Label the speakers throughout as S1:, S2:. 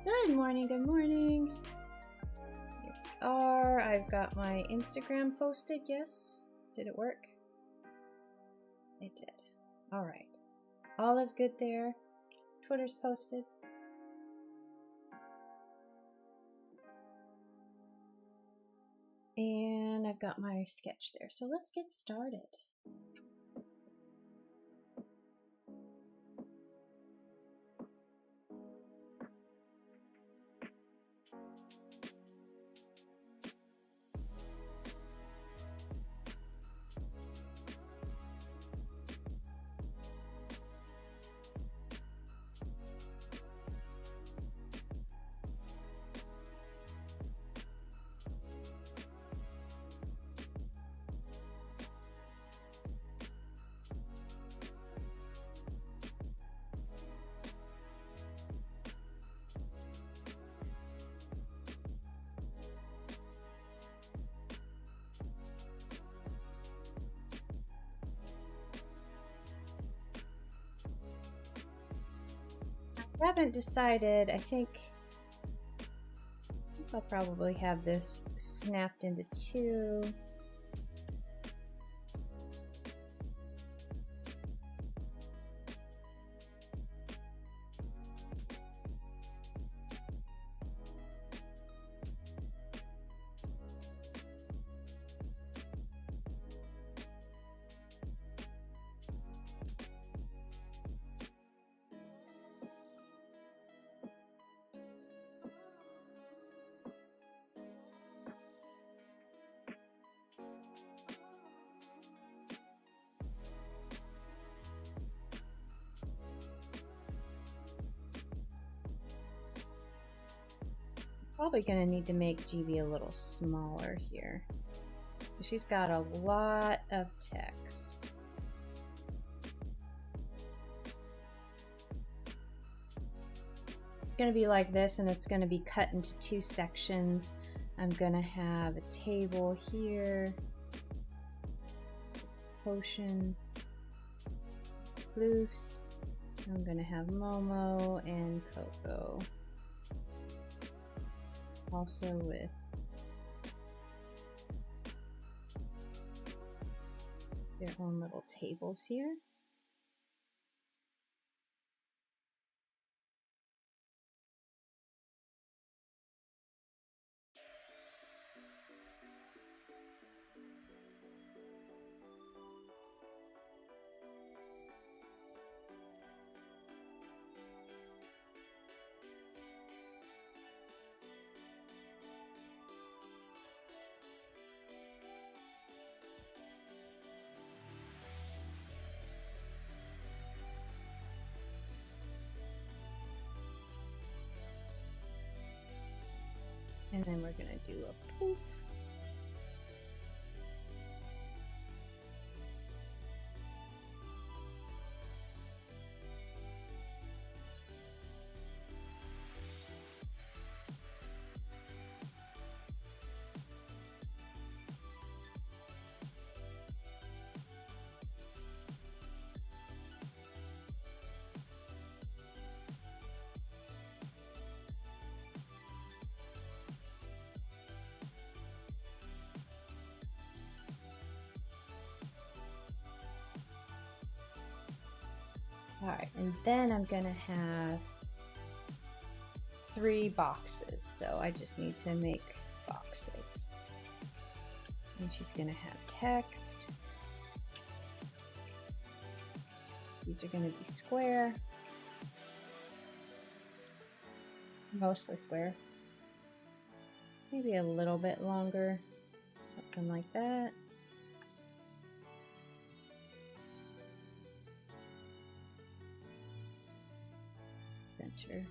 S1: Good morning, good morning. Here we are. I've got my Instagram posted, yes? Did it work? It did. All right. All is good there. Twitter's posted. And I've got my sketch there. So let's get started. I haven't decided. I think I'll probably have this snapped into two. Probably going to need to make GB a little smaller here. She's got a lot of text. It's going to be like this, and it's going to be cut into two sections. I'm going to have a table here, potion, floofs. I'm going to have Momo and Coco. Also with their own little tables here. then we're gonna do a poof. All right, and then I'm gonna have 3 boxes, so I just need to make boxes. And she's gonna have text. These are gonna be square, mostly square. Maybe a little bit longer, something like that. Center.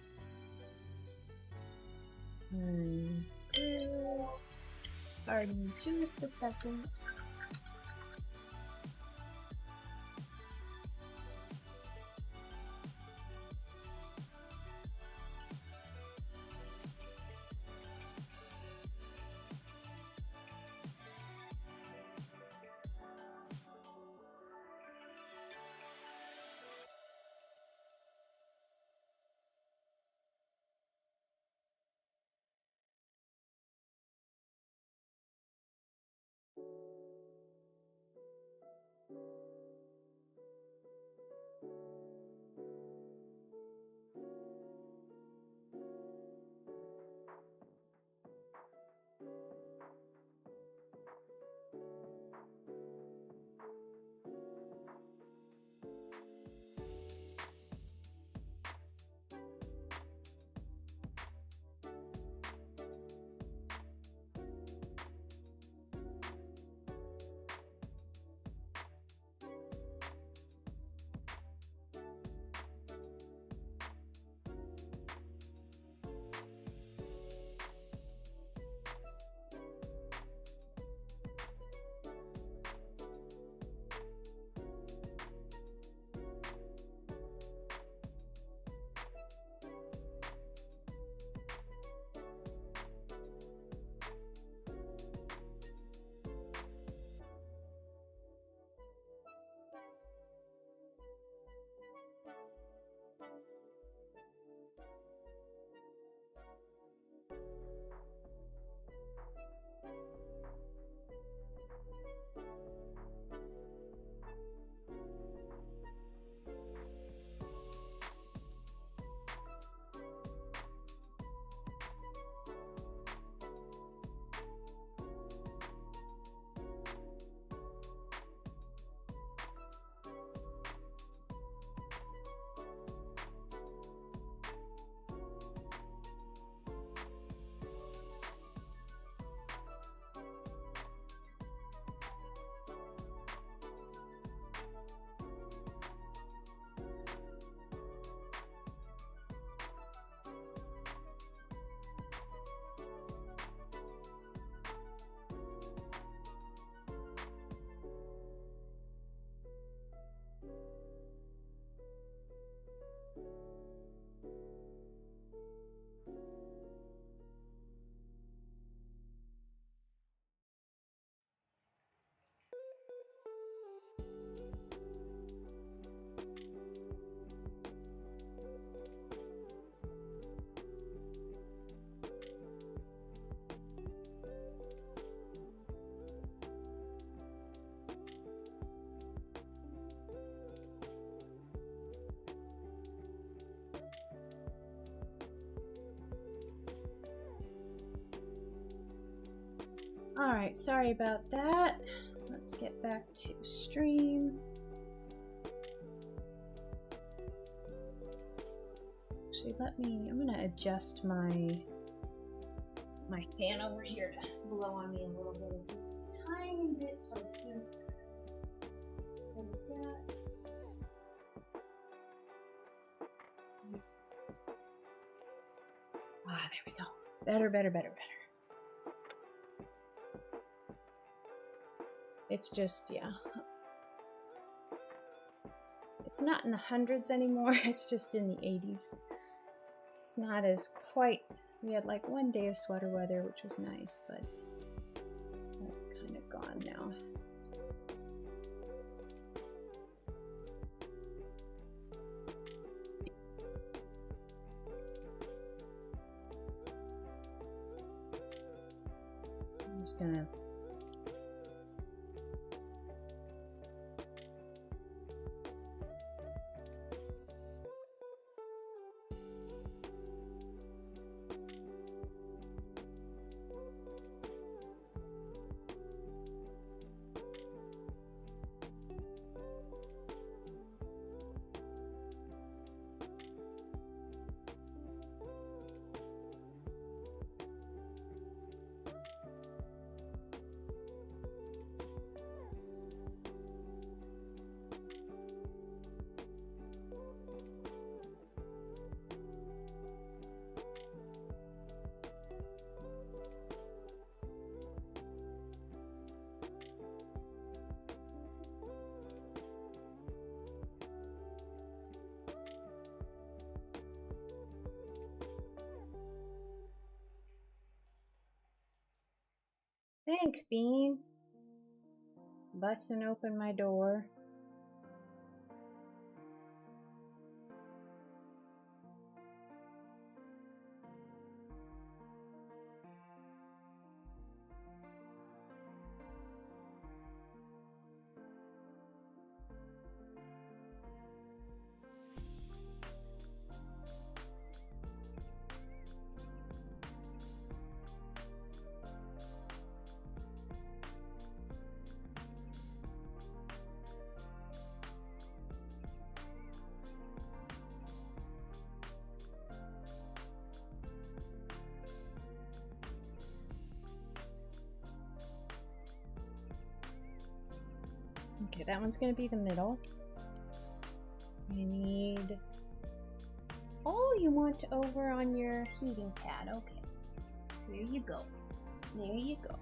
S1: Pardon just a second. All right, sorry about that. Let's get back to stream. Actually, I'm gonna adjust my fan over here to blow on me a little bit. It's a tiny bit toasty. Ah, there we go. Better. It's just, yeah. It's not in the hundreds anymore, it's just in the 80s. It's not as quite, we had like one day of sweater weather, which was nice, but that's kind of gone now. I'm just gonna Thanks, Bean. Busting open my door. Okay, that one's going to be the middle. I need... Oh, you want over on your heating pad. Okay. There you go. There you go.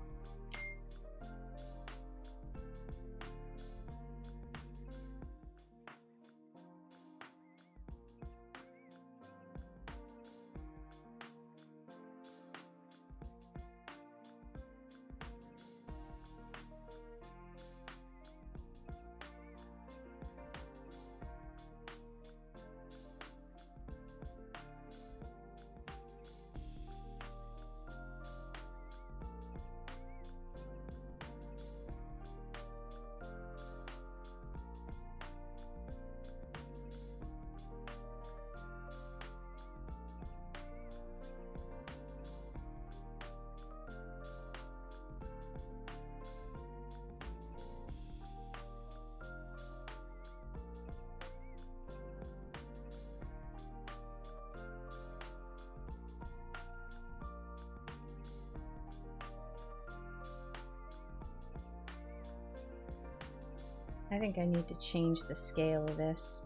S1: I think I need to change the scale of this.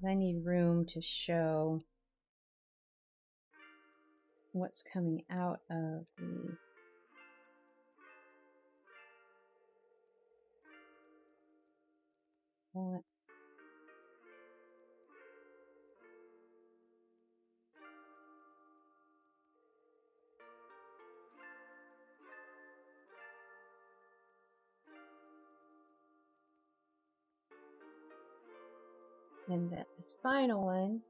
S1: I need room to show what's coming out of the what? And then this final one.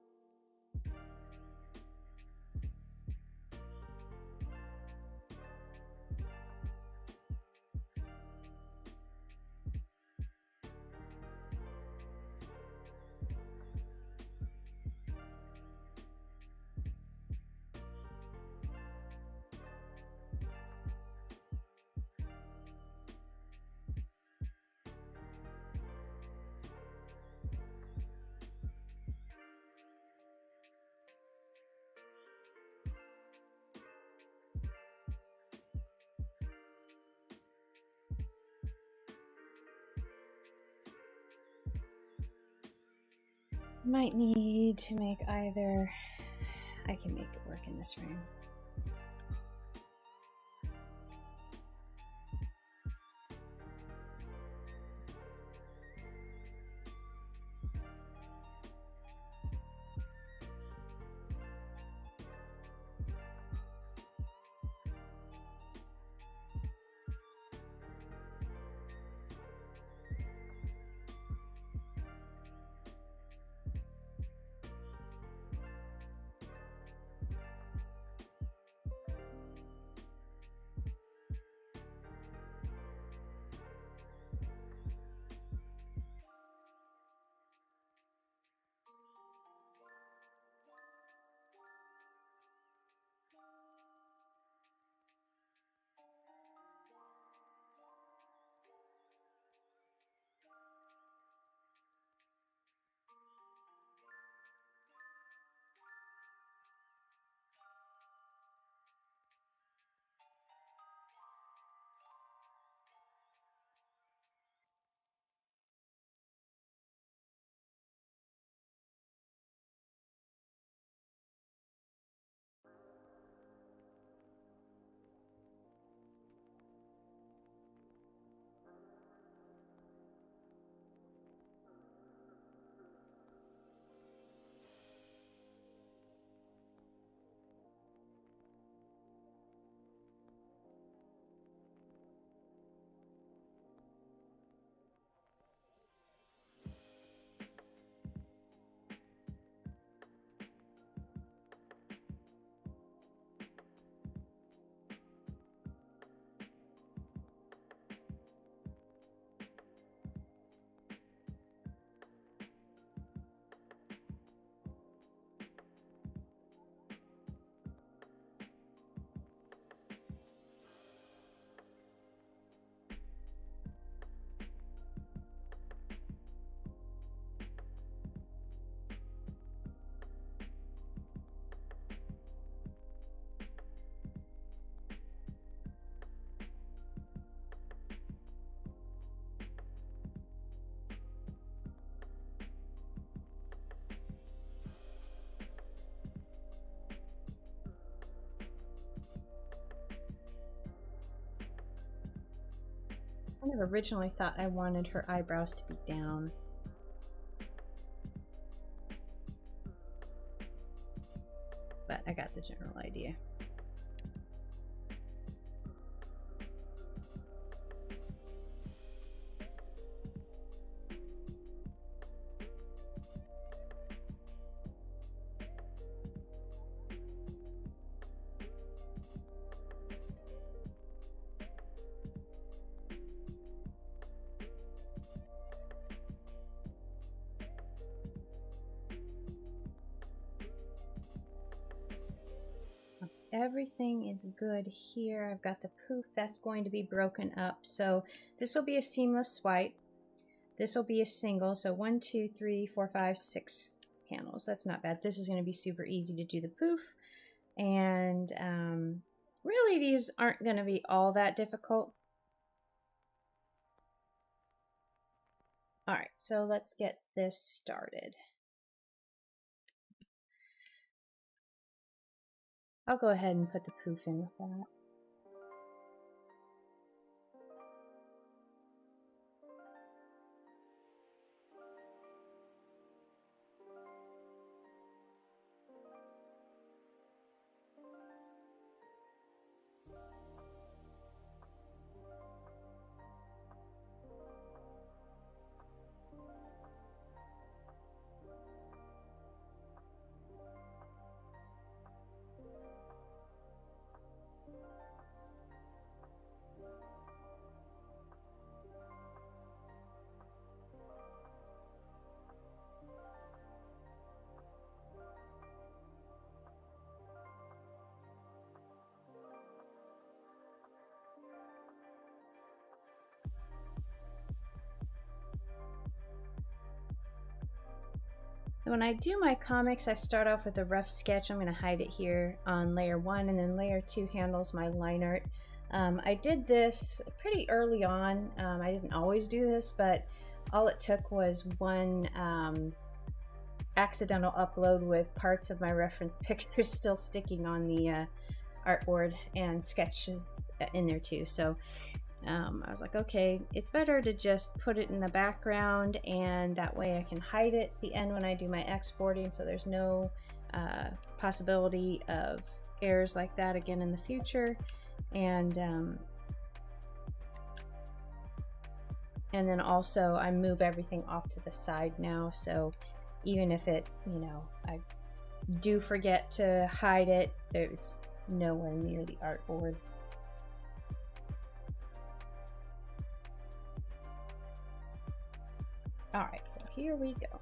S1: Might need to make either, I can make it work in this frame. kind of originally thought I wanted her eyebrows to be down. But I got the general idea. Everything is good here. I've got the poof that's going to be broken up. So this will be a seamless swipe. This will be a single. So 1, 2, 3, 4, 5, 6 panels. That's not bad. This is going to be super easy to do the poof. And really these aren't going to be all that difficult. All right, so let's get this started. I'll go ahead and put the poof in with that. When I do my comics, I start off with a rough sketch. I'm going to hide it here on layer 1, and then layer 2 handles my line art. I did this pretty early on. I didn't always do this, but all it took was one accidental upload with parts of my reference pictures still sticking on the artboard and sketches in there too. So I was like, okay, it's better to just put it in the background, and that way I can hide it at the end when I do my exporting, so there's no possibility of errors like that again in the future. And then also I move everything off to the side now, so even if it, you know, I do forget to hide it, it's nowhere near the artboard. All right, so here we go.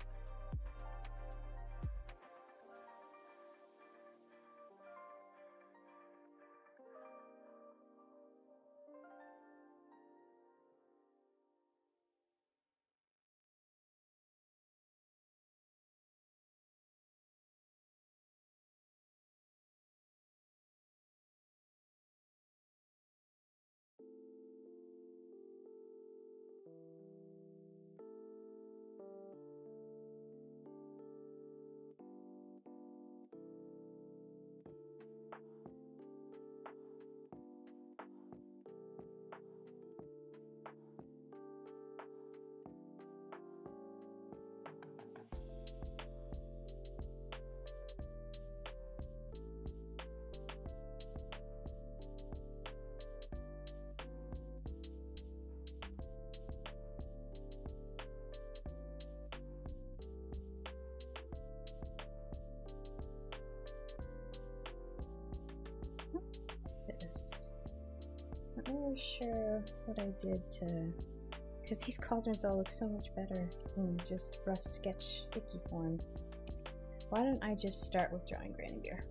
S1: Not really sure what I did to, because these cauldrons all look so much better in just rough sketch sticky form. Why don't I just start with drawing Granny Bear?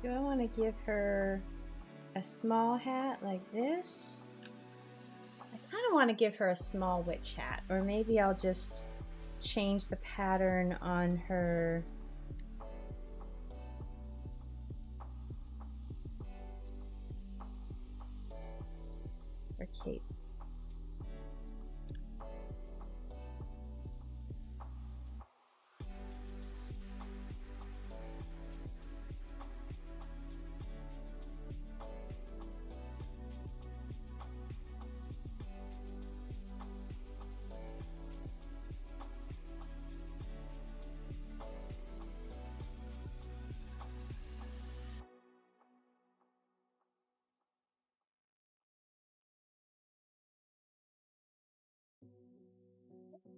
S1: Do I want to give her a small hat like this? I kind of want to give her a small witch hat, or maybe I'll just change the pattern on her cape.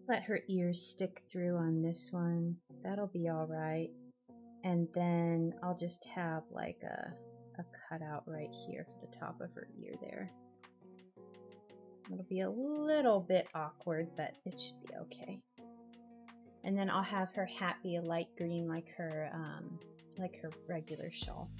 S1: Let her ears stick through on this one. That'll be all right. And then I'll just have like a cutout right here for the top of her ear there. It'll be a little bit awkward, but it should be okay. And then I'll have her hat be a light green like her regular shawl.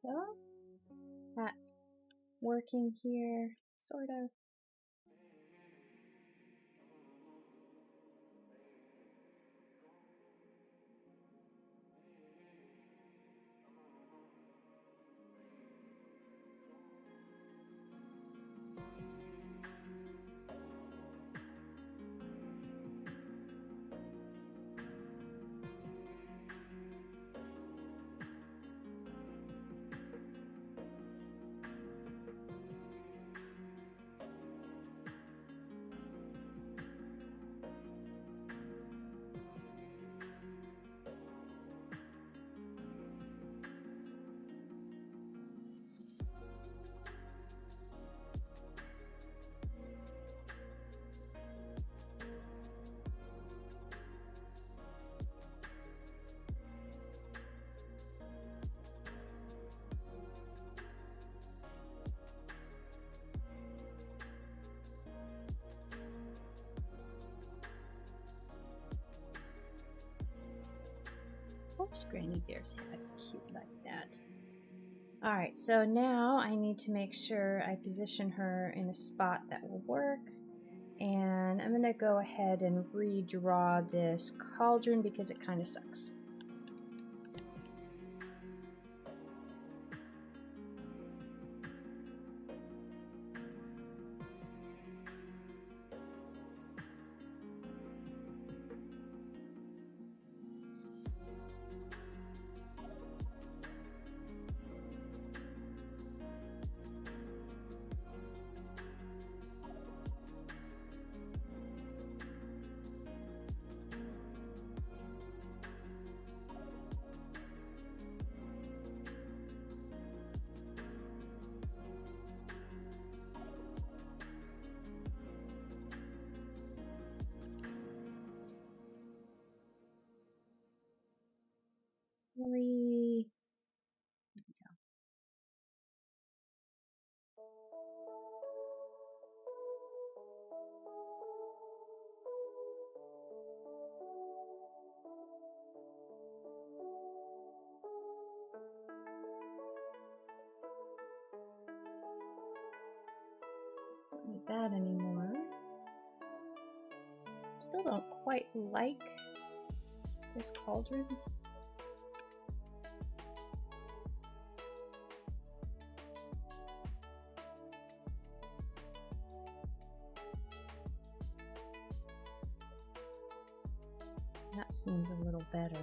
S1: So, that working here, sort of. Of course, Granny Bear's hat's cute like that. Alright, so now I need to make sure I position her in a spot that will work. And I'm going to go ahead and redraw this cauldron because it kind of sucks. Don't need that anymore. Still don't quite like this cauldron. That seems a little better.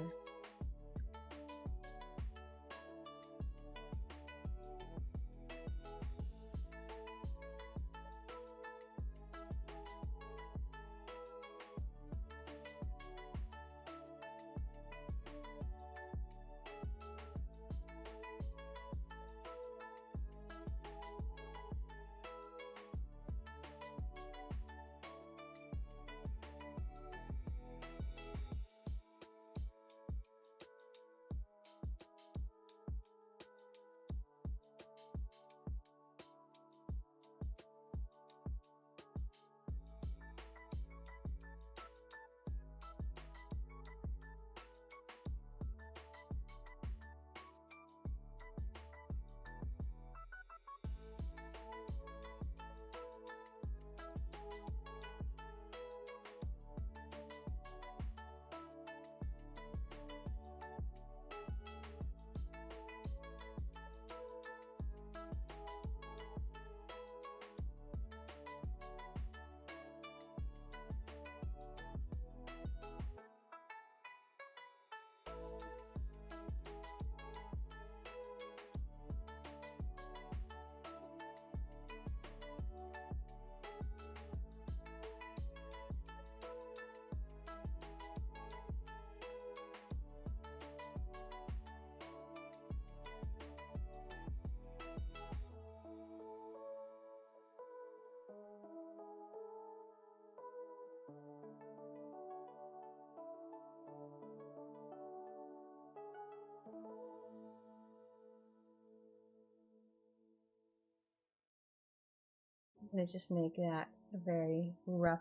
S1: I'm going to just make that a very rough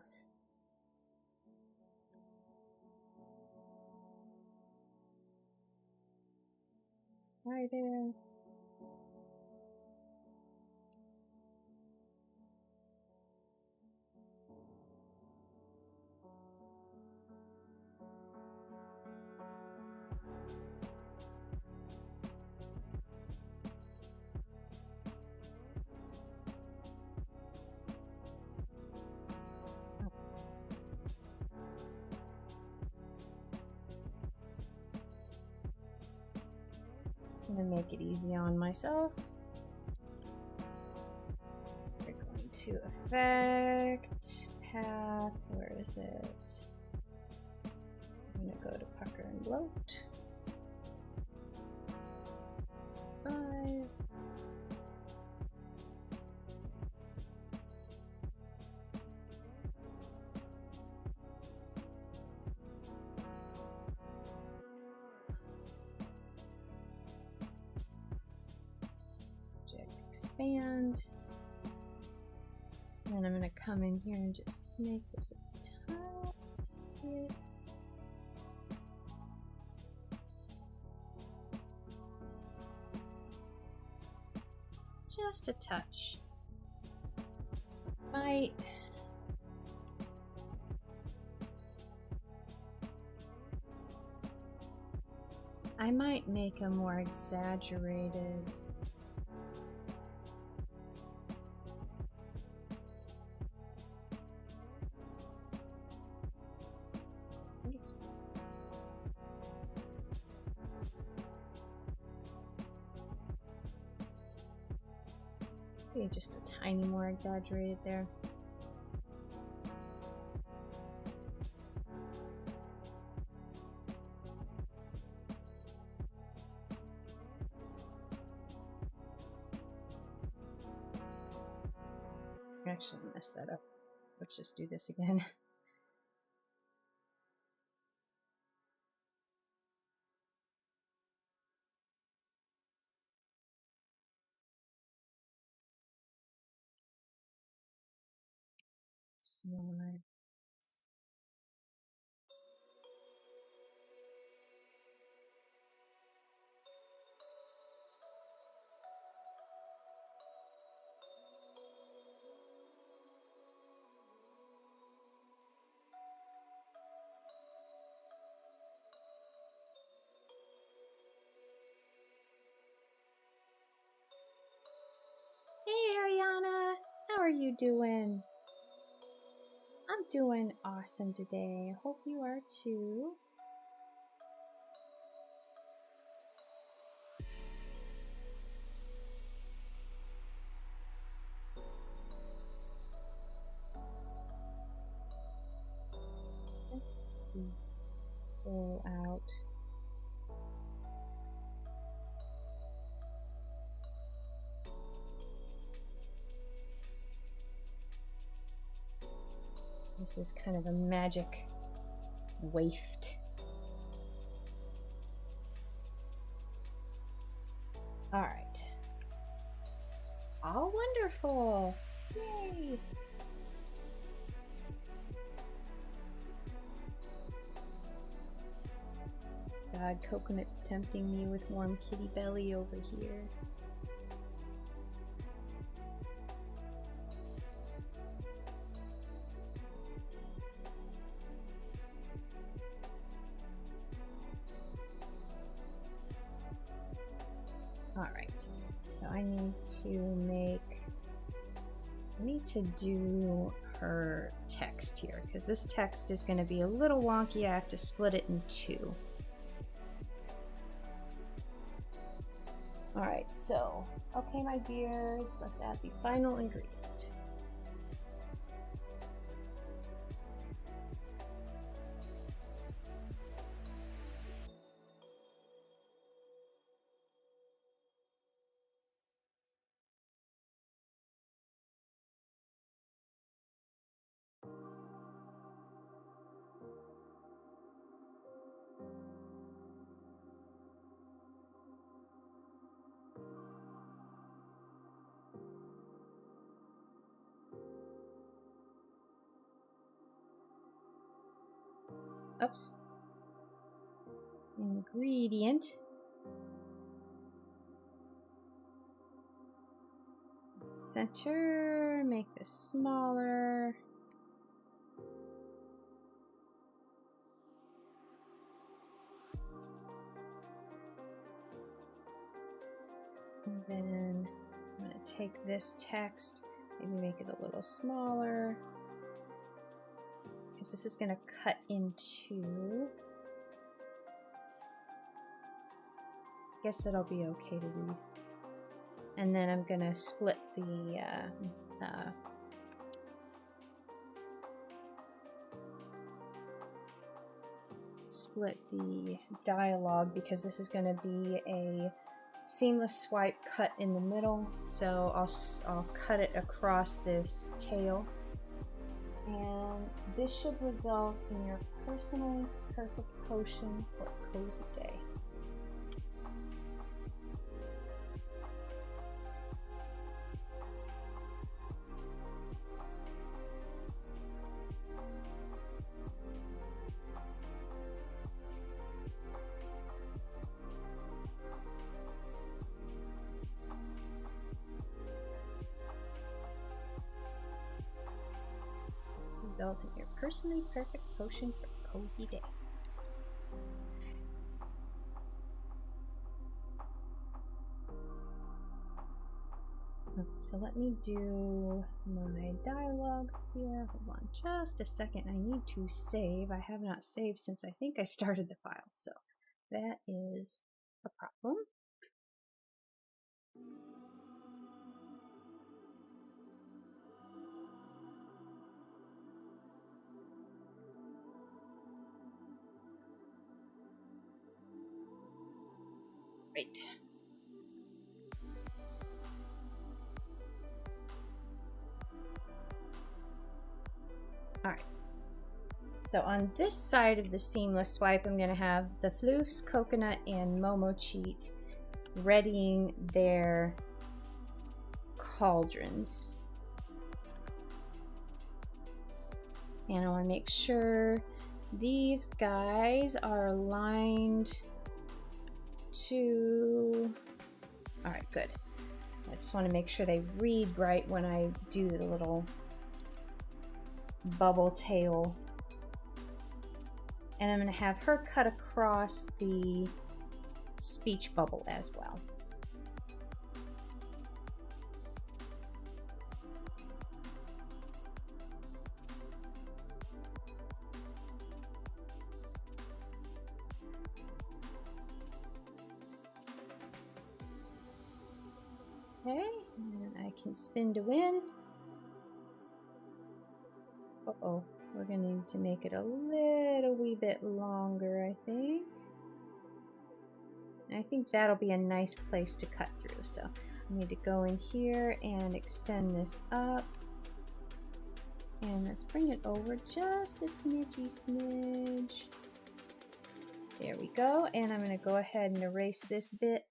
S1: right there. I'm going to make it easy on myself. We're going to effect, path, where is it? I'm going to go to pucker and bloat. 5. Expand, and then I'm going to come in here and just make this a tiny bit. Just a touch. I might make a more exaggerated. Maybe just a tiny more exaggerated there. I actually messed that up. Let's just do this again. Smaller. are you doing? I'm doing awesome today. I hope you are too. Pull out. This is kind of a magic waft. All right. All wonderful. Yay. God, coconut's tempting me with warm kitty belly over here. Alright, so I need to do her text here, because this text is going to be a little wonky. I have to split it in two. Alright, so, okay my dears, let's add the final ingredient. Oops. Ingredient. Center, make this smaller. And then I'm going to take this text, maybe make it a little smaller, because this is going to cut into. I guess that'll be okay to read. And then I'm going to split the dialogue, because this is going to be a seamless swipe cut in the middle. So I'll cut it across this tail, and this should result in your personally perfect potion for a cozy day. Result in your personally perfect potion for a cozy day. So let me do my dialogues here. Hold on just a second. I need to save. I have not saved since I think I started the file, so that is a problem. Great. All right. So on this side of the seamless swipe, I'm going to have the Floofs, Coconut, and Momo Cheat readying their cauldrons. And I want to make sure these guys are aligned to... All right, good. I just want to make sure they read right when I do the little bubble tail. And I'm going to have her cut across the speech bubble as well. Okay, and I can spin to win. Uh-oh, we're going to need to make it a little wee bit longer, I think. I think that'll be a nice place to cut through. So I need to go in here and extend this up. And let's bring it over just a smidge. There we go. And I'm going to go ahead and erase this bit.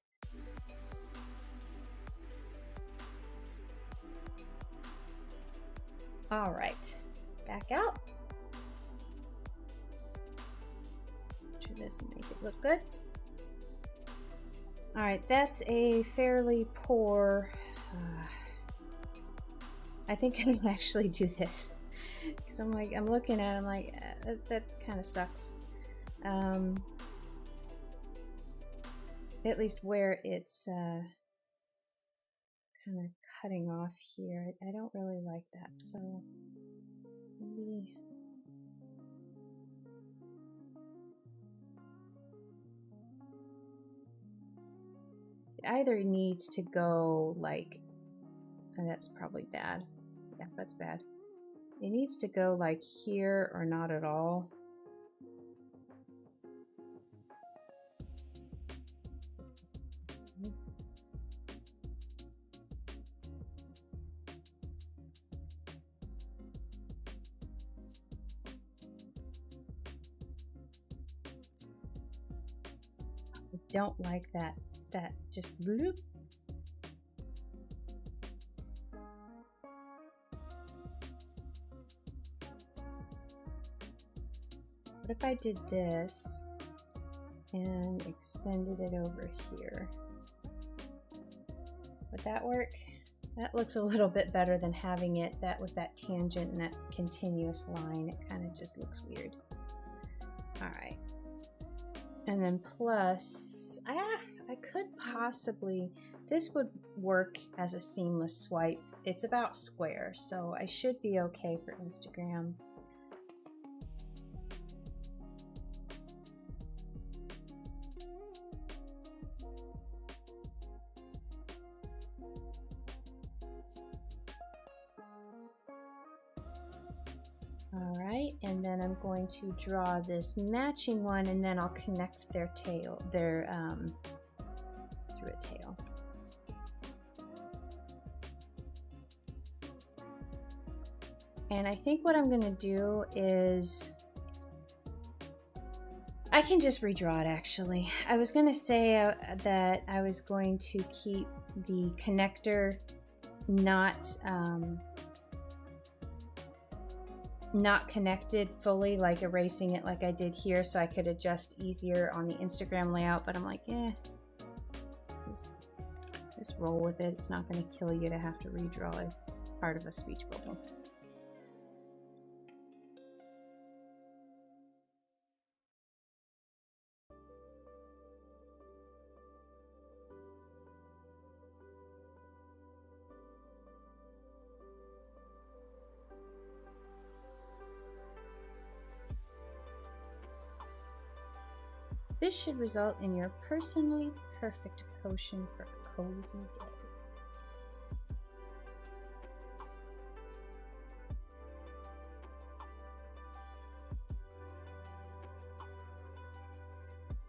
S1: All right, back out. Do this and make it look good. All right, that's a fairly poor, I think I can actually do this. Because I'm looking at it, I'm like, that kind of sucks. At least where it's kind of cutting off here. I don't really like that, so maybe it either needs to go like, and that's probably bad. Yeah, that's bad. It needs to go like here or not at all. I don't like that just bloop. What if I did this and extended it over here? Would that work? That looks a little bit better than having it with that tangent and that continuous line. It kind of just looks weird. All right. And then plus, I could possibly, this would work as a seamless swipe. It's about square, so I should be okay for Instagram. All right, and then I'm going to draw this matching one, and then I'll connect their tail, through a tail. And I think what I'm going to do is, I can just redraw it actually. I was going to say that I was going to keep the connector not connected fully, like erasing it like I did here, so I could adjust easier on the Instagram layout, but I'm like, just roll with it. It's not going to kill you to have to redraw a part of a speech bubble. This should result in your personally perfect potion for a cozy day.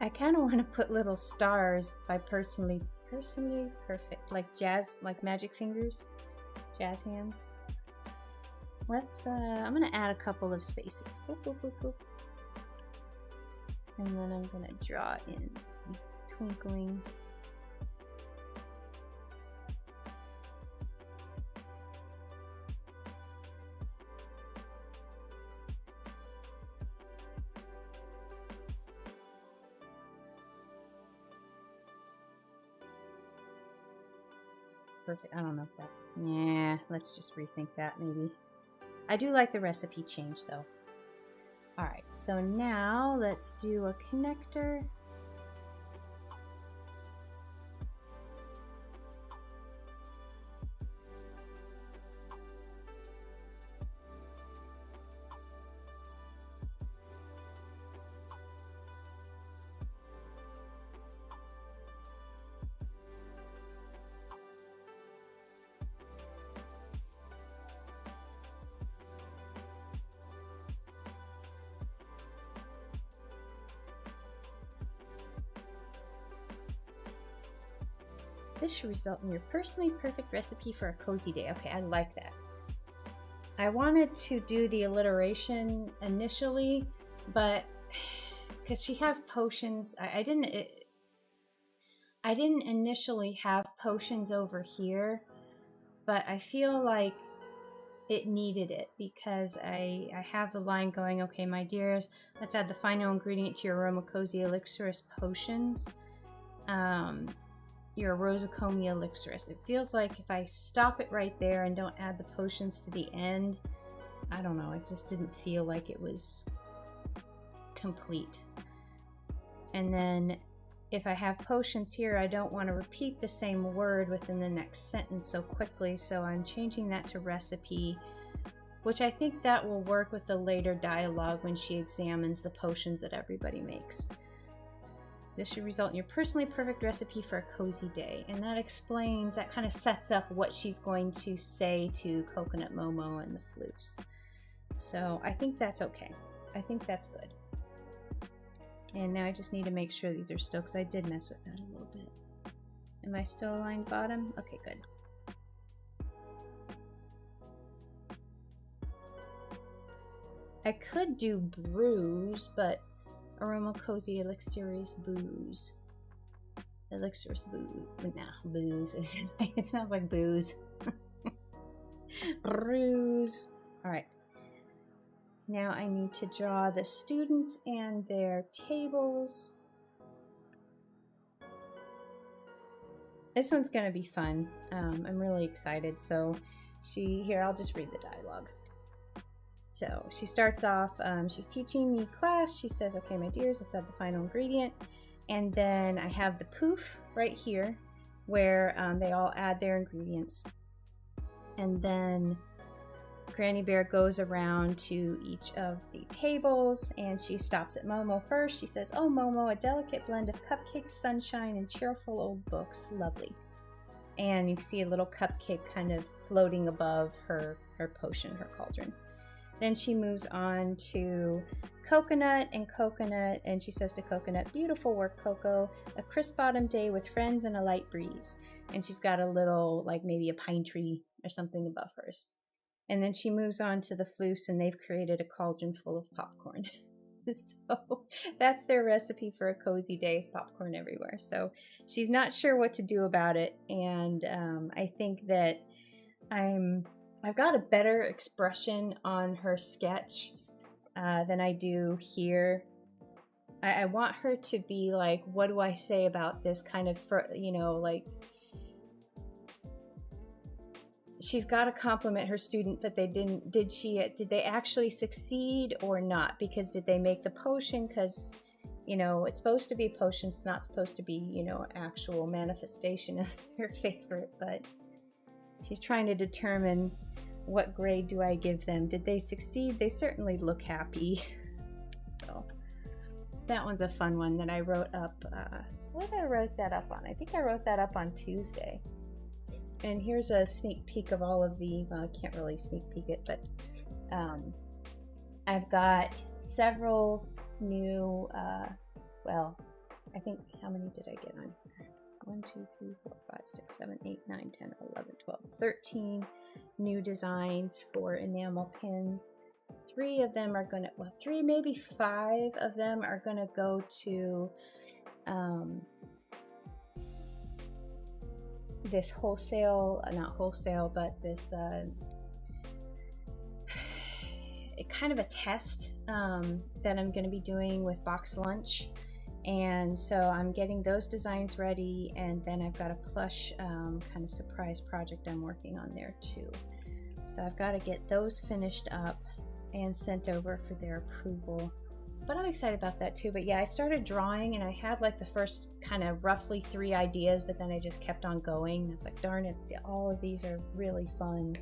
S1: I kind of want to put little stars by personally perfect, like jazz, like magic fingers, jazz hands. Let's, I'm going to add a couple of spaces. Boop, boop, boop, boop. And then I'm going to draw in twinkling. Perfect. I don't know if that, yeah, let's just rethink that maybe. I do like the recipe change though. All right, so now let's do a connector. This should result in your personally perfect recipe for a cozy day. Okay, I like that. I wanted to do the alliteration initially, but because she has potions, I didn't initially have potions over here, but I feel like it needed it because I have the line going, okay, my dears, let's add the final ingredient to your Aromacozy Elixirus potions. Your Aromacozy Elixirus. It feels like if I stop it right there and don't add the potions to the end, I don't know, it just didn't feel like it was complete. And then if I have potions here, I don't want to repeat the same word within the next sentence so quickly, so I'm changing that to recipe, which I think that will work with the later dialogue when she examines the potions that everybody makes. This should result in your personally perfect recipe for a cozy day. And that explains, that kind of sets up what she's going to say to Coconut Momo and the floofs. So I think that's okay. I think that's good. And now I just need to make sure these are still, because I did mess with that a little bit. Am I still aligned bottom? Okay, good. I could do brews, but Aromacozy Elixirus booze. Elixirus booze. Nah, booze. It sounds like booze. Brews. Alright. Now I need to draw the students and their tables. This one's going to be fun. I'm really excited. So here, I'll just read the dialogue. So she starts off, she's teaching the class. She says, okay, my dears, let's add the final ingredient. And then I have the poof right here where they all add their ingredients. And then Granny Bear goes around to each of the tables and she stops at Momo first. She says, oh, Momo, a delicate blend of cupcakes, sunshine, and cheerful old books. Lovely. And you see a little cupcake kind of floating above her potion, her cauldron. Then she moves on to Coconut, and she says to Coconut, beautiful work, Coco. A crisp autumn day with friends and a light breeze. And she's got a little, like maybe a pine tree or something above hers. And then she moves on to the floofs, and they've created a cauldron full of popcorn. So that's their recipe for a cozy day, is popcorn everywhere. So she's not sure what to do about it. And I think that I've got a better expression on her sketch than I do here. I want her to be like, what do I say about this kind of, like, she's got to compliment her student, but did they actually succeed or not? Because did they make the potion? Because, it's supposed to be a potion. It's not supposed to be, actual manifestation of their favorite, but she's trying to determine what grade do I give them. Did they succeed? They certainly look happy. So that one's a fun one that I wrote up. What did I write that up on? I think I wrote that up on Tuesday. And here's a sneak peek of all of the, well, I can't really sneak peek it, but I've got several new, I think, how many did I get on? 1, 2, 3, 4, 5, 6, 7, 8, 9, 10, 11, 12, 13 new designs for enamel pins. 3 of them are going to, 3, maybe 5 of them are going to go to this wholesale, not wholesale, but this kind of a test that I'm going to be doing with Box Lunch. And so I'm getting those designs ready, and then I've got a plush kind of surprise project I'm working on there too. So I've got to get those finished up and sent over for their approval. But I'm excited about that too. But yeah, I started drawing and I had like the first kind of roughly 3 ideas, but then I just kept on going. I was like, darn it, all of these are really fun.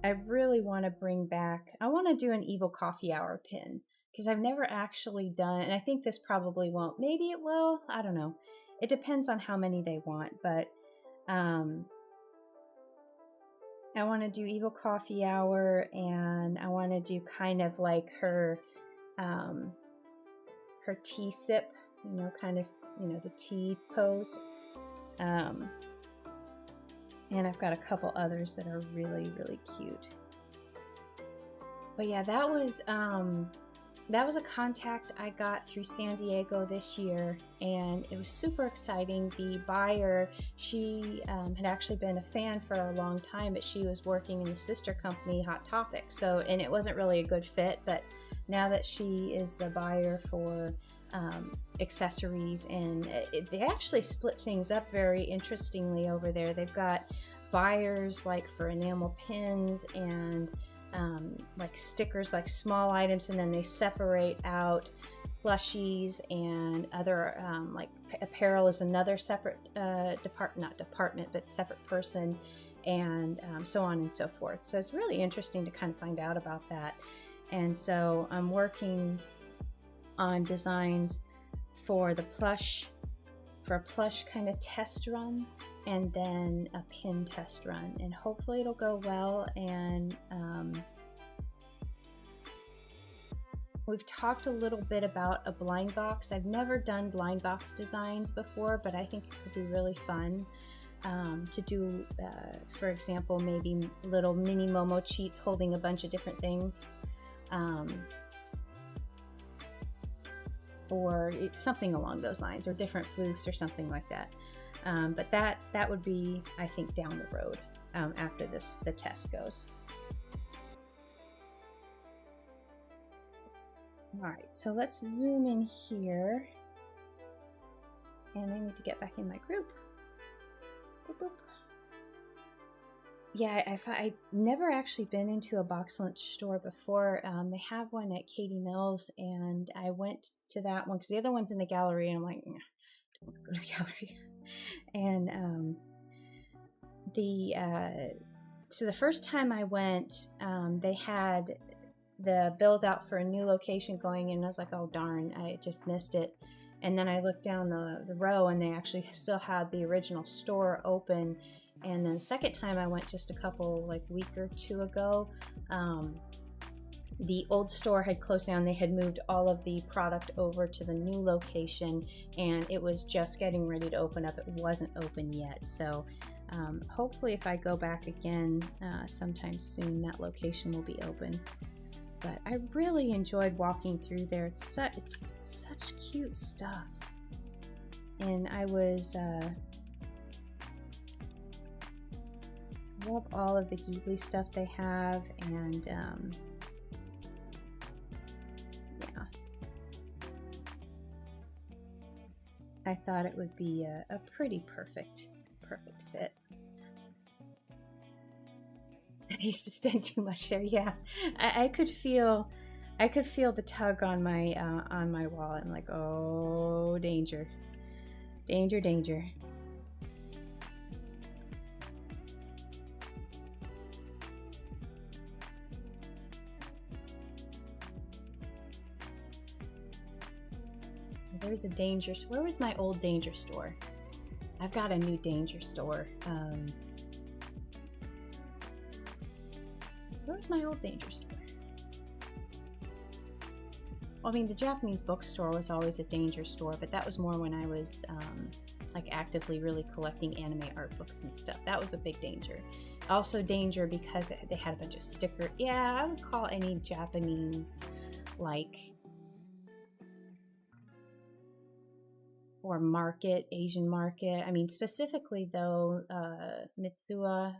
S1: I really want to bring back, I want to do an Evil Coffee Hour pin because I've never actually done, and I think this probably won't. Maybe it will. I don't know. It depends on how many they want, but I want to do Evil Coffee Hour, and I want to do kind of like her her tea sip, kind of, the tea pose. And I've got a couple others that are really, really cute. But yeah, that was a contact I got through San Diego this year, and it was super exciting. The buyer, she had actually been a fan for a long time, but she was working in the sister company, Hot Topic. So, and it wasn't really a good fit, but now that she is the buyer for accessories, and they actually split things up very interestingly over there. They've got buyers like for enamel pins and like stickers, like small items, and then they separate out plushies and other like apparel is another separate separate person, and so on and so forth. So it's really interesting to kind of find out about that. And so I'm working on designs for a plush kind of test run, and then a pin test run, and hopefully it'll go well. And we've talked a little bit about a blind box. I've never done blind box designs before, but I think it could be really fun to do, for example, maybe little mini Momo cheats holding a bunch of different things, or something along those lines, or different floofs or something like that. But that would be, I think, down the road after the test goes. All right, so let's zoom in here, and I need to get back in my group. Boop, boop. Yeah, I've never actually been into a box lunch store before. They have one at Katie Mills, and I went to that one because the other one's in the gallery, and I'm like, nah, I don't want to go to the gallery. And so the first time I went, they had the build out for a new location going, and I was like, oh darn, I just missed it. And then I looked down the row, and they actually still had the original store open. And then the second time I went, just a couple, like week or two ago, the old store had closed down. They had moved all of the product over to the new location, and it was just getting ready to open up. It wasn't open yet. So hopefully if I go back again sometime soon, that location will be open. But I really enjoyed walking through there. It's such cute stuff. And I was love all of the Ghibli stuff they have, and yeah, I thought it would be a pretty perfect fit. I used to spend too much there. Yeah, I could feel the tug on my wallet. I'm like, oh, danger, danger, danger. There's a danger. Where was my old danger store? I've got a new danger store. Where was my old danger store? Well, I mean, the Japanese bookstore was always a danger store, but that was more when I was like actively really collecting anime art books and stuff. That was a big danger. Also danger because they had a bunch of stickers. Yeah, I would call any Japanese, like, or market, Asian market. I mean, specifically though, Mitsuya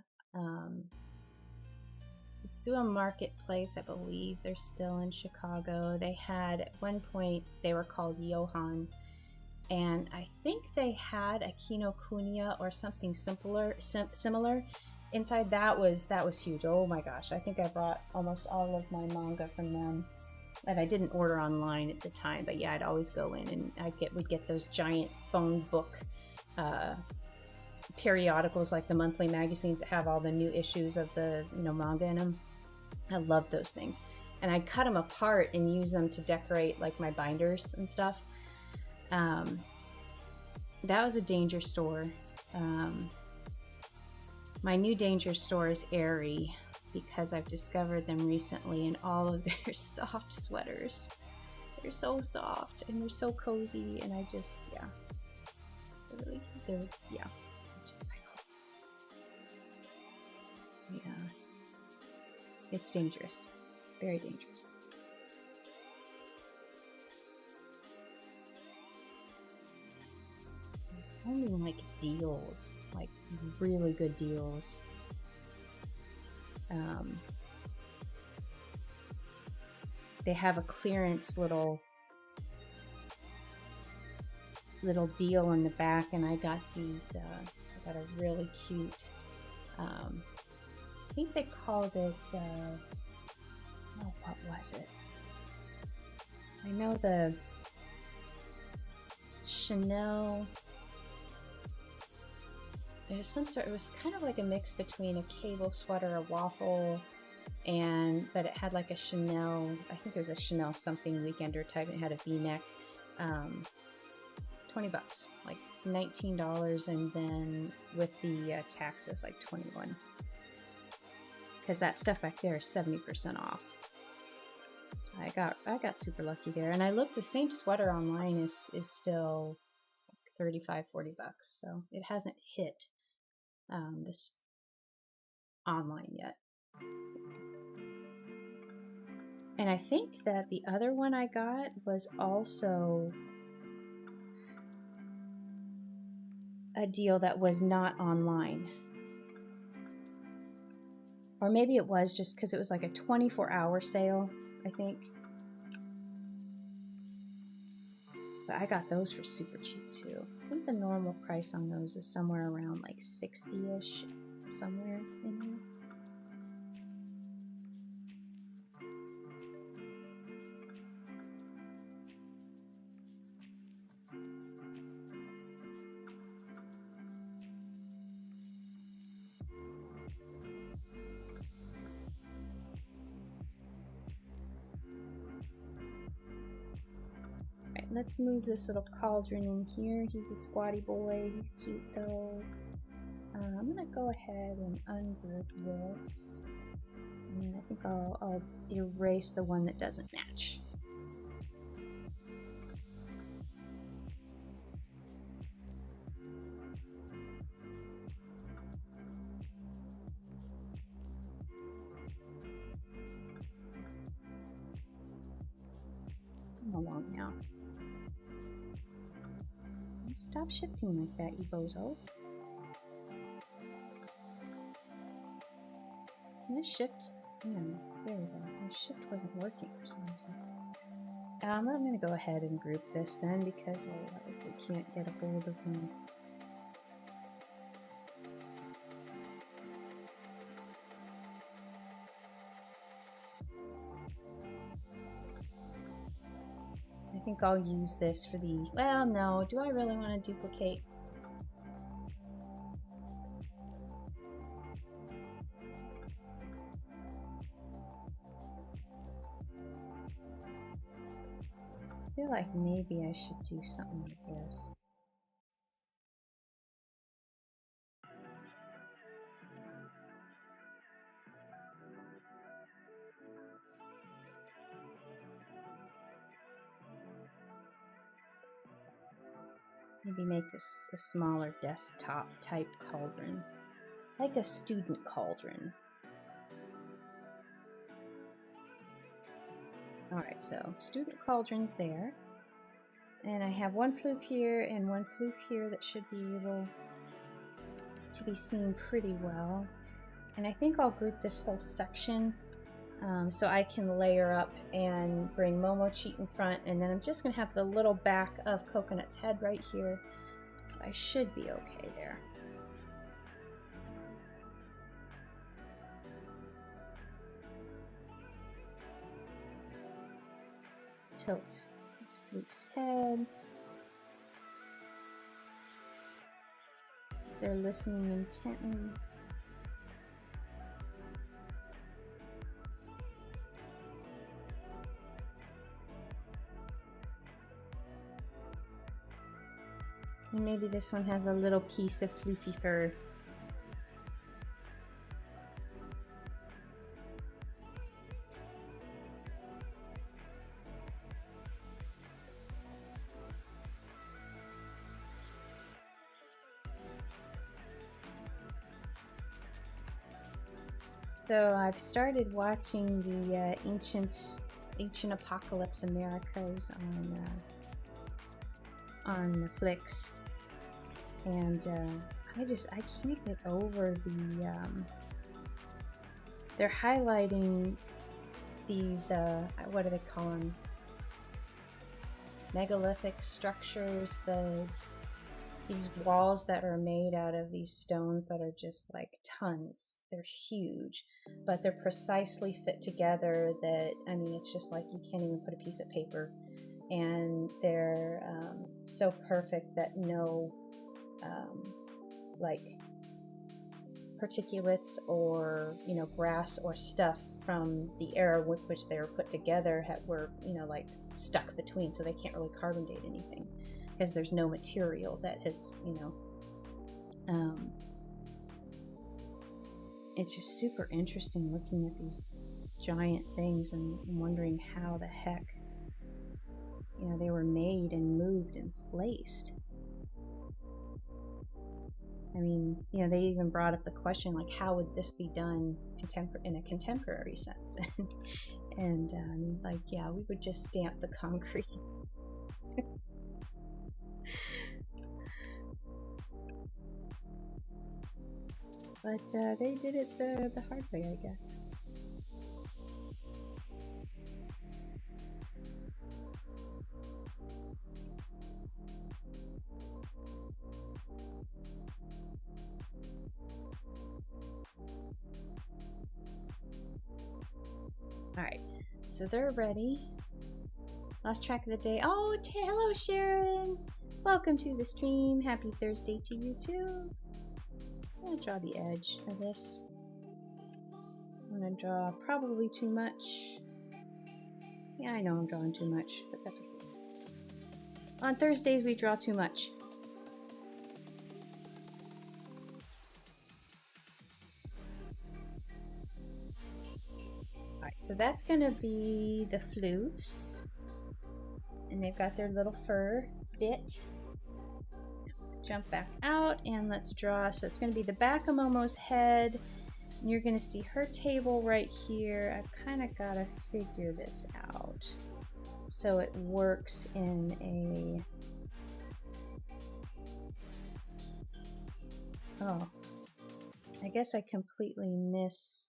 S1: Marketplace, I believe they're still in Chicago. They had, at one point, they were called Johan, and I think they had a Kinokuniya or something similar. Inside that was huge. Oh my gosh, I think I brought almost all of my manga from them. And I didn't order online at the time, but yeah, I'd always go in, and we'd get those giant phone book periodicals, like the monthly magazines that have all the new issues of the manga in them. I love those things, and I'd cut them apart and use them to decorate like my binders and stuff. That was a danger store. My new danger store is Aerie, because I've discovered them recently, and all of their soft sweaters. They're so soft and they're so cozy, and I just, yeah. Yeah. Just like, yeah. It's dangerous. Very dangerous. Only like deals, like really good deals. They have a clearance little deal in the back, and I got these. I got a really cute. I think they called it. Oh, what was it? I know the Chanel. There's some sort. It was kind of like a mix between a cable sweater, a waffle, but it had like a Chanel. I think it was a Chanel something weekender type. It had a V-neck. $20, like $19, and then with the tax it was like $21. Because that stuff back there is 70% off. So I got super lucky there. And I looked, the same sweater online is still $35-40, so it hasn't hit this online yet. And I think that the other one I got was also a deal that was not online. Or maybe it was just because it was like a 24-hour sale, I think. But I got those for super cheap too. I think the normal price on those is somewhere around like 60-ish, somewhere in there. Let's move this little cauldron in here. He's a squatty boy. He's cute though. I'm gonna go ahead and ungroup this. And I think I'll erase the one that doesn't match. Come along now. Stop shifting like that, you bozo. So my shift, yeah, there we go. My shift wasn't working for some reason. I'm going to go ahead and group this then, because I obviously can't get a hold of him. I think I'll use this for the, well, no, do I really want to duplicate? I feel like maybe I should do something like this. Maybe make this a smaller desktop type cauldron, like a student cauldron. Alright, so student cauldron's there. And I have one floof here and one floof here that should be able to be seen pretty well. And I think I'll group this whole section so I can layer up and bring Momo Cheat in front, and then I'm just going to have the little back of Coconut's head right here, so I should be okay there. Tilt this Floop's head. They're listening intently. And maybe this one has a little piece of floofy fur. So I've started watching the ancient apocalypse Americas on Netflix, and I can't get over the they're highlighting these what do they call them? Megalithic structures, these walls that are made out of these stones that are just like tons. They're huge, but they're precisely fit together that, I mean, it's just like you can't even put a piece of paper. And they're so perfect that no like particulates or, you know, grass or stuff from the era with which they were put together were, you know, like stuck between, so they can't really carbon date anything because there's no material that has, you know, it's just super interesting looking at these giant things and wondering how the heck, you know, they were made and moved and placed. I mean, you know, they even brought up the question, like, how would this be done in a contemporary sense? And like, yeah, we would just stamp the concrete. But they did it the hard way, I guess. Alright, so they're ready. Lost track of the day. Oh, hello, Sharon! Welcome to the stream. Happy Thursday to you, too. I'm going to draw the edge of this. I'm going to draw probably too much. Yeah, I know I'm drawing too much, but that's okay. On Thursdays, we draw too much. Alright, so that's going to be the floofs. And they've got their little fur bit. Jump back out and let's draw. So it's going to be the back of Momo's head. And you're going to see her table right here. I've kind of got to figure this out so it works in a... Oh, I guess I completely miss...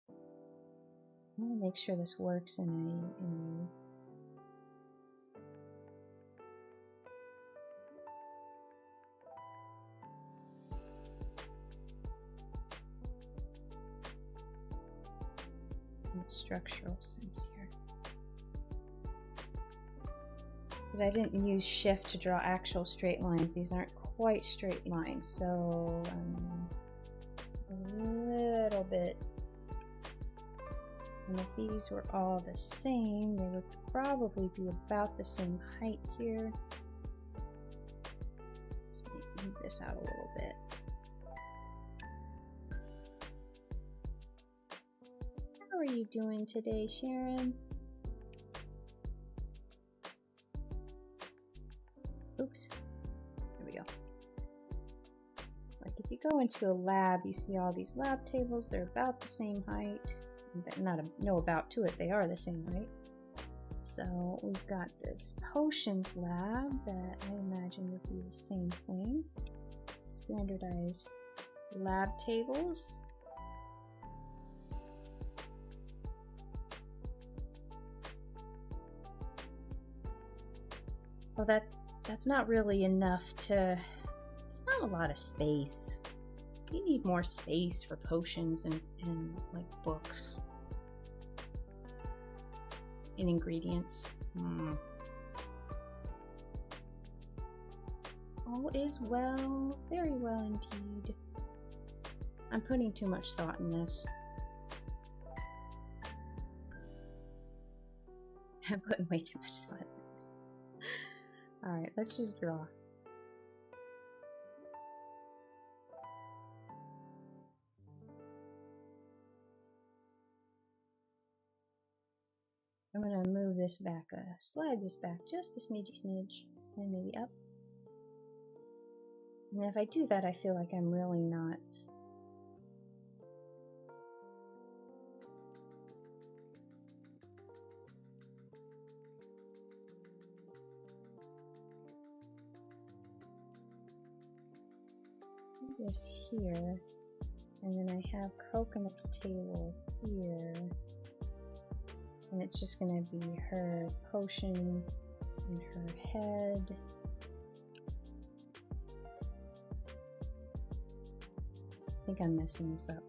S1: I want to make sure this works in a structural sense here, because I didn't use shift to draw actual straight lines. These aren't quite straight lines, so a little bit. And if these were all the same, they would probably be about the same height here. Just move this out a little bit. How are you doing today, Sharon? Oops. There we go. Like if you go into a lab, you see all these lab tables. They're about the same height. No about to it, they are the same height. So we've got this potions lab that I imagine would be the same thing. Standardized lab tables. Well, that's not really enough to... It's not a lot of space. You need more space for potions and like books and ingredients. All is well, very well indeed. I'm putting too much thought in this. I'm putting way too much thought in this. Alright, let's just draw. I'm going to move this back, slide this back just a smidgy smidge, and maybe up. And if I do that, I feel like I'm really not this here, and then I have Coconut's table here, and it's just gonna be her potion and her head. I think I'm messing this up.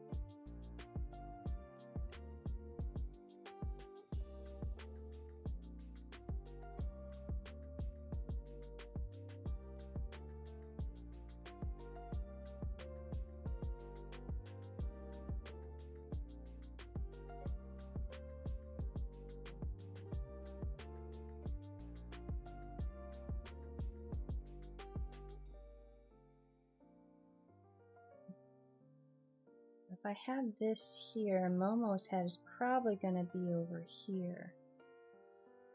S1: If I have this here, Momo's head is probably going to be over here.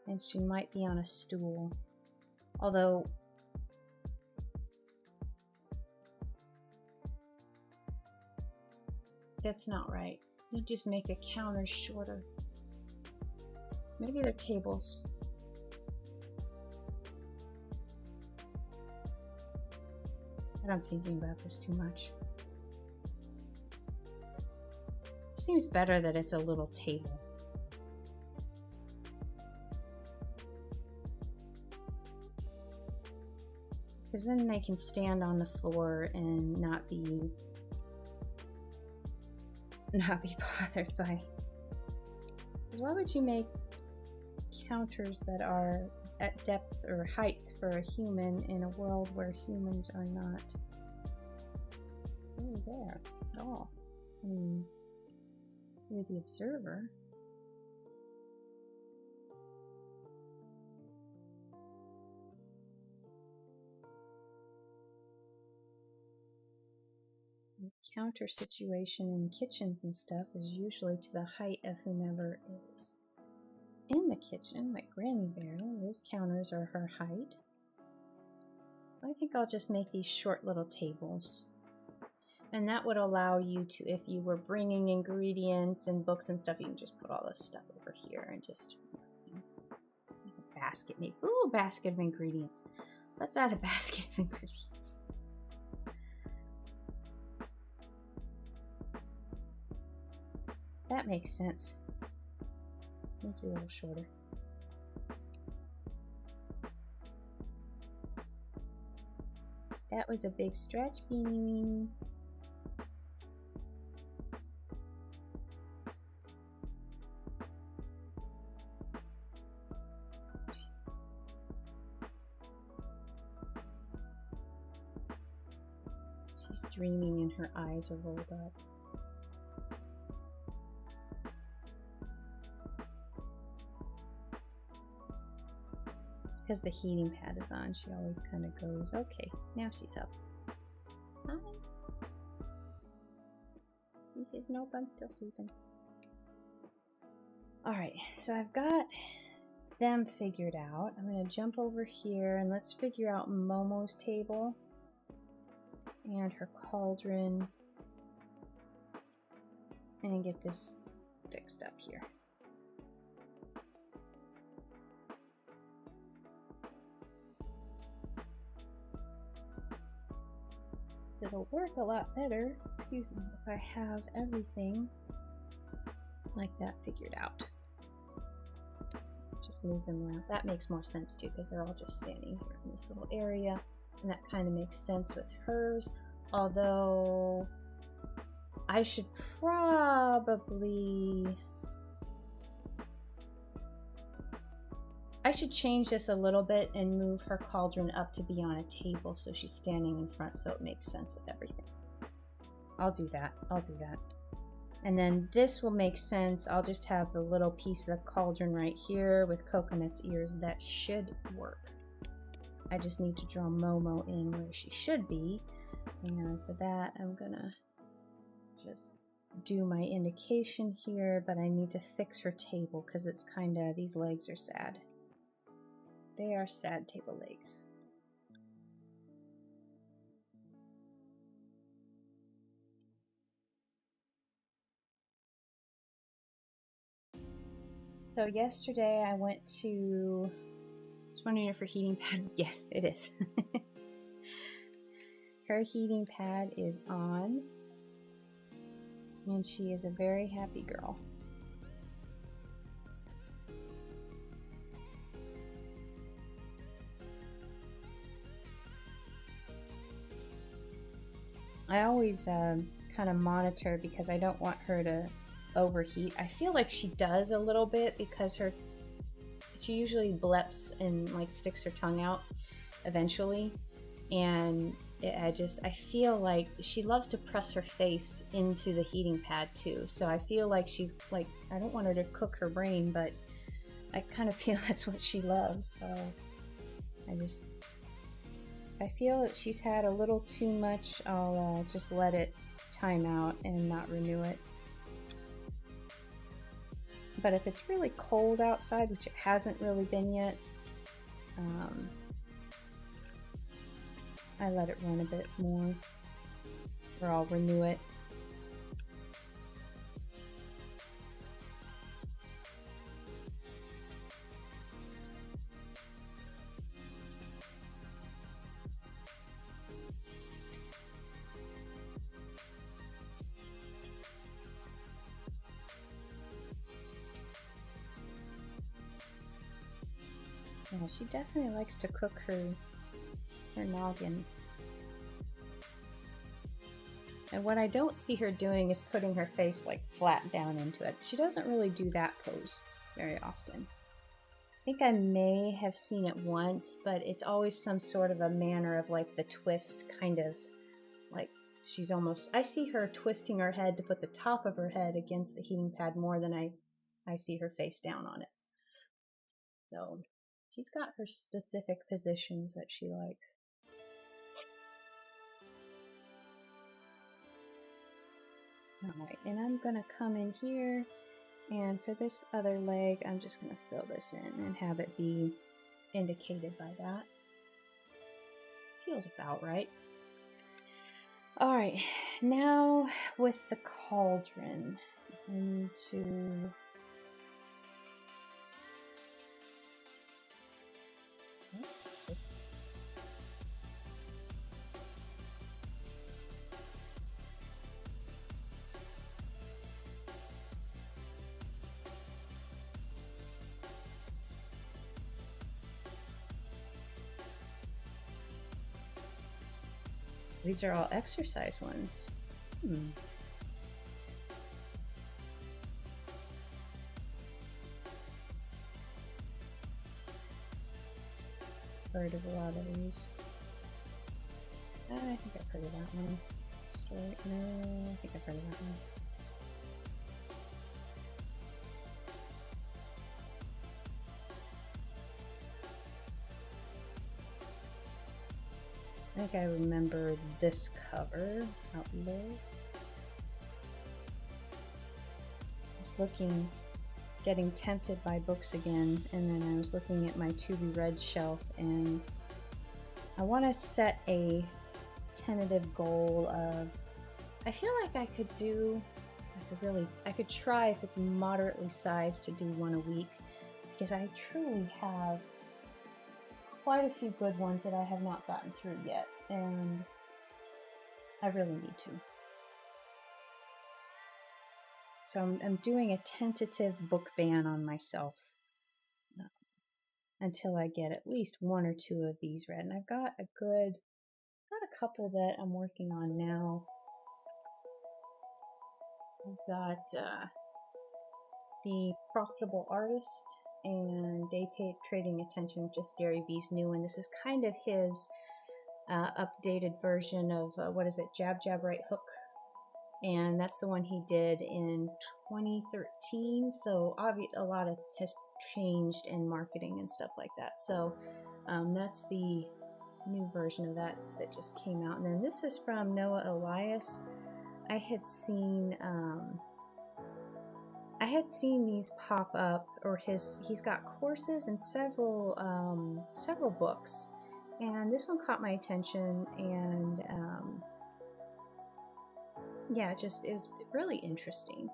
S1: And she might be on a stool. Although, that's not right. You just make the counters shorter. Maybe they're tables. But I'm thinking about this too much. Seems better that it's a little table. Because then they can stand on the floor and not be bothered by. Because why would you make counters that are at depth or height for a human in a world where humans are not really there at all? I mean, you're the observer. The counter situation in kitchens and stuff is usually to the height of whomever is in the kitchen, like Granny Bear. Those counters are her height. I think I'll just make these short little tables. And that would allow you to, if you were bringing ingredients and books and stuff, you can just put all this stuff over here and just, you know, make a basket. Maybe, ooh, basket of ingredients. Let's add a basket of ingredients. That makes sense. Make you a little shorter. That was a big stretch, Beanie. She's dreaming and her eyes are rolled up. Because the heating pad is on, she always kind of goes, okay, now she's up. Hi. He says, nope, I'm still sleeping. Alright, so I've got them figured out. I'm going to jump over here and let's figure out Momo's table and her cauldron and get this fixed up here. It'll work a lot better, excuse me, if I have everything like that figured out. Just move them around. That makes more sense too, because they're all just standing here in this little area, and that kind of makes sense with hers. Although I should probably change this a little bit and move her cauldron up to be on a table so she's standing in front so it makes sense with everything. I'll do that. I'll do that. And then this will make sense. I'll just have the little piece of the cauldron right here with Coconut's ears. That should work. I just need to draw Momo in where she should be. And for that, I'm gonna just do my indication here, but I need to fix her table because it's kind of, these legs are sad. They are sad table legs. So yesterday I went to, I was wondering if her heating pad, yes, it is. Her heating pad is on, and she is a very happy girl. I always kind of monitor because I don't want her to overheat. I feel like she does a little bit because she usually bleps and like sticks her tongue out eventually, and I feel like she loves to press her face into the heating pad too. So I feel like she's like, I don't want her to cook her brain, but I kind of feel that's what she loves. So I feel that she's had a little too much. I'll just let it time out and not renew it. But if it's really cold outside, which it hasn't really been yet, I let it run a bit more, or I'll renew it. Yeah, she definitely likes to cook her noggin. And what I don't see her doing is putting her face like flat down into it. She doesn't really do that pose very often. I think I may have seen it once, but it's always some sort of a manner of like the twist, kind of like she's almost, I see her twisting her head to put the top of her head against the heating pad more than I see her face down on it. So she's got her specific positions that she likes. Alright, and I'm gonna come in here, and for this other leg, I'm just gonna fill this in and have it be indicated by that. Feels about right. Alright, now with the cauldron, I need to... These are all exercise ones. Heard of a lot of these. I think I've heard of that one. Story? No, I think I've heard of that one. I think I remember this cover, Outlive. I was looking, getting tempted by books again, and then I was looking at my To Be Read shelf, and I want to set a tentative goal of, I feel like I could try if it's moderately sized to do one a week, because I truly have quite a few good ones that I have not gotten through yet, and I really need to. So I'm doing a tentative book ban on myself until I get at least one or two of these read. And I've got a couple that I'm working on now. I've got The Profitable Artist and Day Trading Attention, which is Gary Vee's new one. This is kind of his updated version of Jab Jab Right Hook, and that's the one he did in 2013. So a lot has changed in marketing and stuff like that. So that's the new version of that just came out. And then this is from Noah Elias. I had seen these pop up, or he's got courses and several books, and this one caught my attention, and yeah, it was really interesting.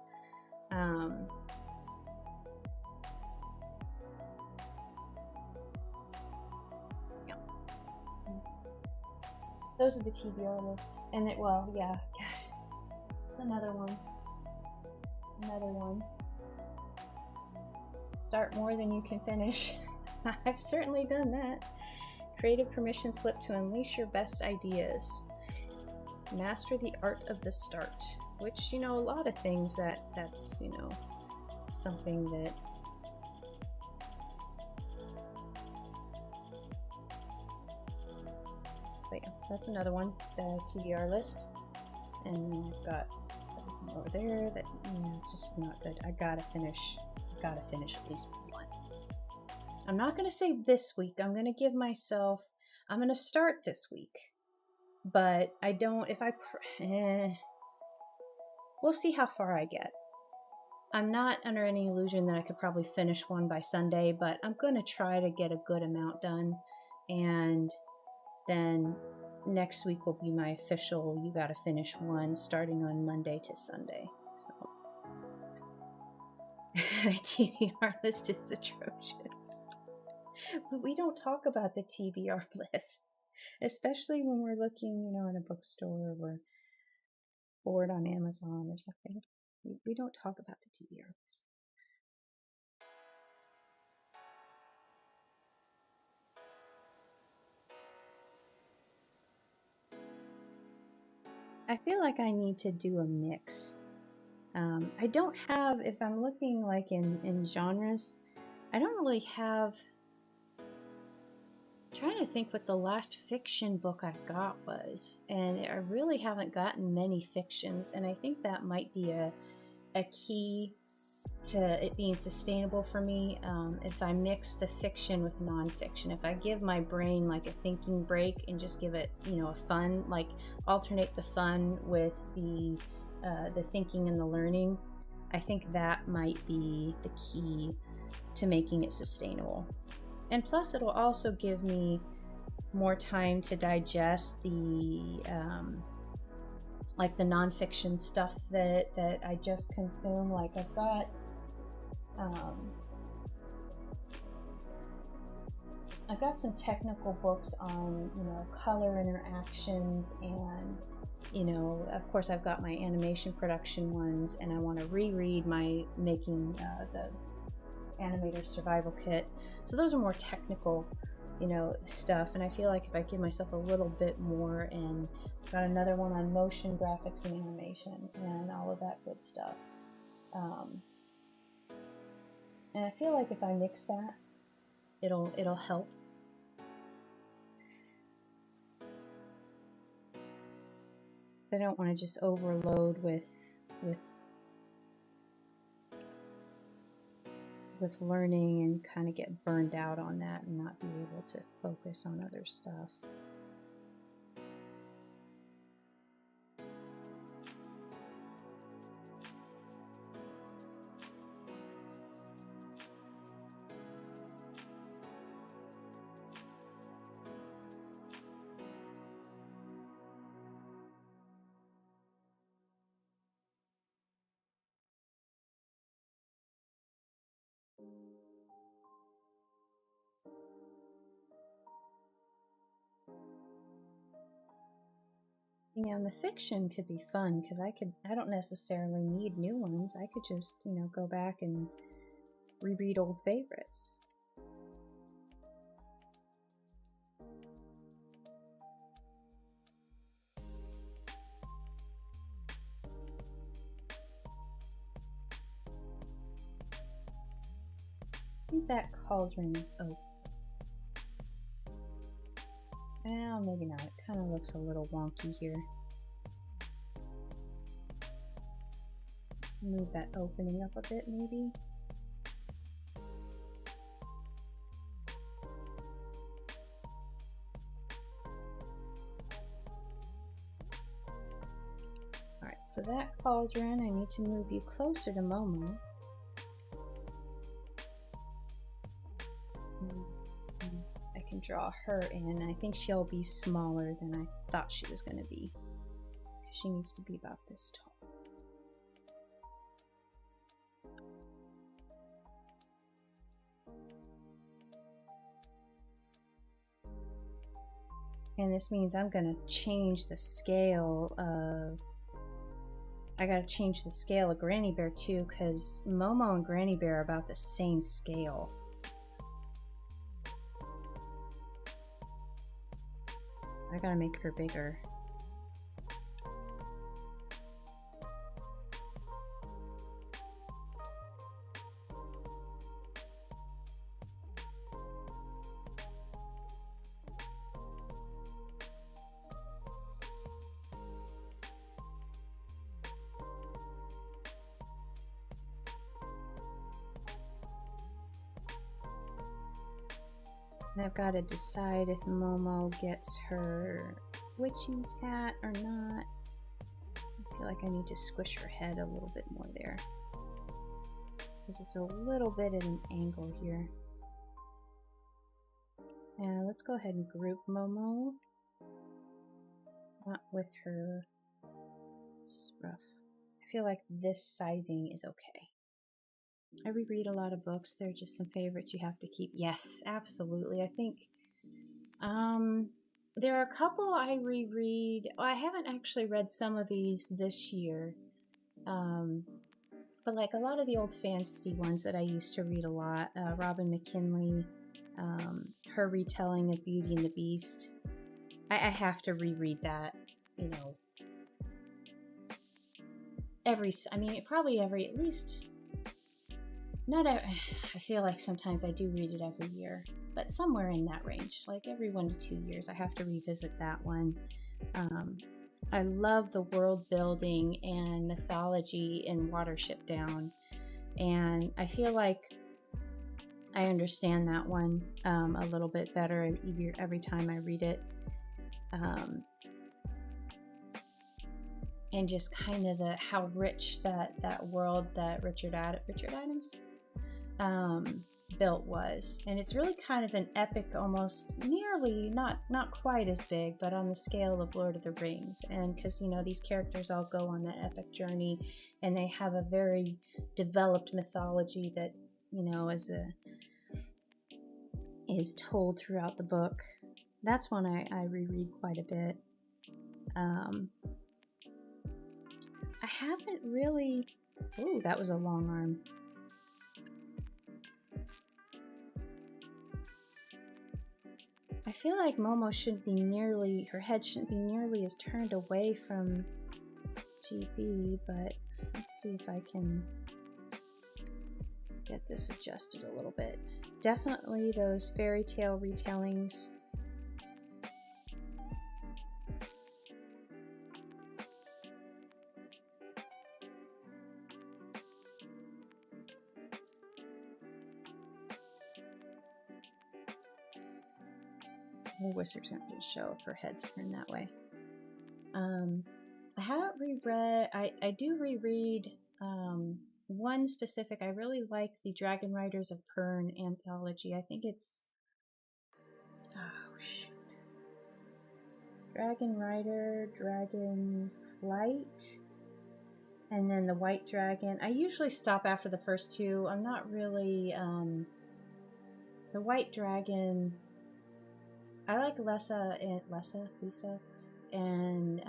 S1: those are the TBR list. And it, well, yeah, gosh, it's another one. Another one. Start more than you can finish. I've certainly done that. Creative permission slip to unleash your best ideas. Master the art of the start. Which, you know, a lot of things that's, you know, something that but yeah, that's another one, the TBR list. And I've got over there that, you know, it's just not good. I gotta finish at least one. I'm not gonna say this week. I'm gonna give myself, I'm gonna start this week, but I don't, if I we'll see how far I get. I'm not under any illusion that I could probably finish one by Sunday, but I'm going to try to get a good amount done. And then next week will be my official, you got to finish one, starting on Monday to Sunday. So my TBR list is atrocious. But we don't talk about the TBR list, especially when we're looking, you know, in a bookstore or we're bored on Amazon or something. We don't talk about the TBR list. I feel like I need to do a mix. I don't have, if I'm looking like in genres, I don't really have, I'm trying to think what the last fiction book I got was, and I really haven't gotten many fictions, and I think that might be a key to it being sustainable for me. If I mix the fiction with nonfiction, if I give my brain like a thinking break and just give it, you know, a fun, like alternate the fun with the thinking and the learning, I think that might be the key to making it sustainable. And plus, it'll also give me more time to digest the like the nonfiction stuff that I just consume. Like I've got some technical books on, you know, color interactions, and, you know, of course I've got my animation production ones, and I want to reread my making the animator survival kit. So those are more technical, you know, stuff, and I feel like if I give myself a little bit more, and I've got another one on motion graphics and animation and all of that good stuff. And I feel like if I mix that, it'll help. I don't want to just overload with learning and kind of get burned out on that and not be able to focus on other stuff. You know, and the fiction could be fun because I don't necessarily need new ones. I could just, you know, go back and reread old favorites. I think that cauldron is open. Well, maybe not. It kind of looks a little wonky here. Move that opening up a bit, maybe. Alright, so that cauldron, I need to move you closer to Momo. I can draw her in. I think she'll be smaller than I thought she was going to be. She needs to be about this tall. And this means I'm gonna change the scale of, I gotta change the scale of Granny Bear too, because Momo and Granny Bear are about the same scale. I gotta make her bigger. And I've got to decide if Momo gets her witching's hat or not. I feel like I need to squish her head a little bit more there, because it's a little bit at an angle here. And let's go ahead and group Momo. Not with her scruff. I feel like this sizing is okay. I reread a lot of books. There are just some favorites you have to keep. Yes, absolutely. I think there are a couple I reread. Oh, I haven't actually read some of these this year. But like a lot of the old fantasy ones that I used to read a lot. Robin McKinley, her retelling of Beauty and the Beast. I have to reread that, you know, probably every, at least... Not every, I feel like sometimes I do read it every year, but somewhere in that range, like every 1 to 2 years, I have to revisit that one. I love the world building and mythology in Watership Down, and I feel like I understand that one a little bit better every time I read it. And just kind of how rich that world that Richard Adams built was. And it's really kind of an epic, almost nearly, not quite as big, but on the scale of Lord of the Rings. And because, you know, these characters all go on that epic journey, and they have a very developed mythology that, you know, is told throughout the book. That's one I reread quite a bit. I haven't really... Ooh, that was a long arm. I feel like Momo shouldn't be nearly... Her head shouldn't be nearly as turned away from GB, but let's see if I can get this adjusted a little bit. Definitely those fairy tale retellings. The wizard's going to show if her head's turned that way. I haven't reread... I do reread one specific... I really like the Dragon Riders of Pern anthology. I think it's... Oh, shoot. Dragon Rider, Dragon Flight, and then the White Dragon. I usually stop after the first two. I'm not really... the White Dragon... I like Lisa, and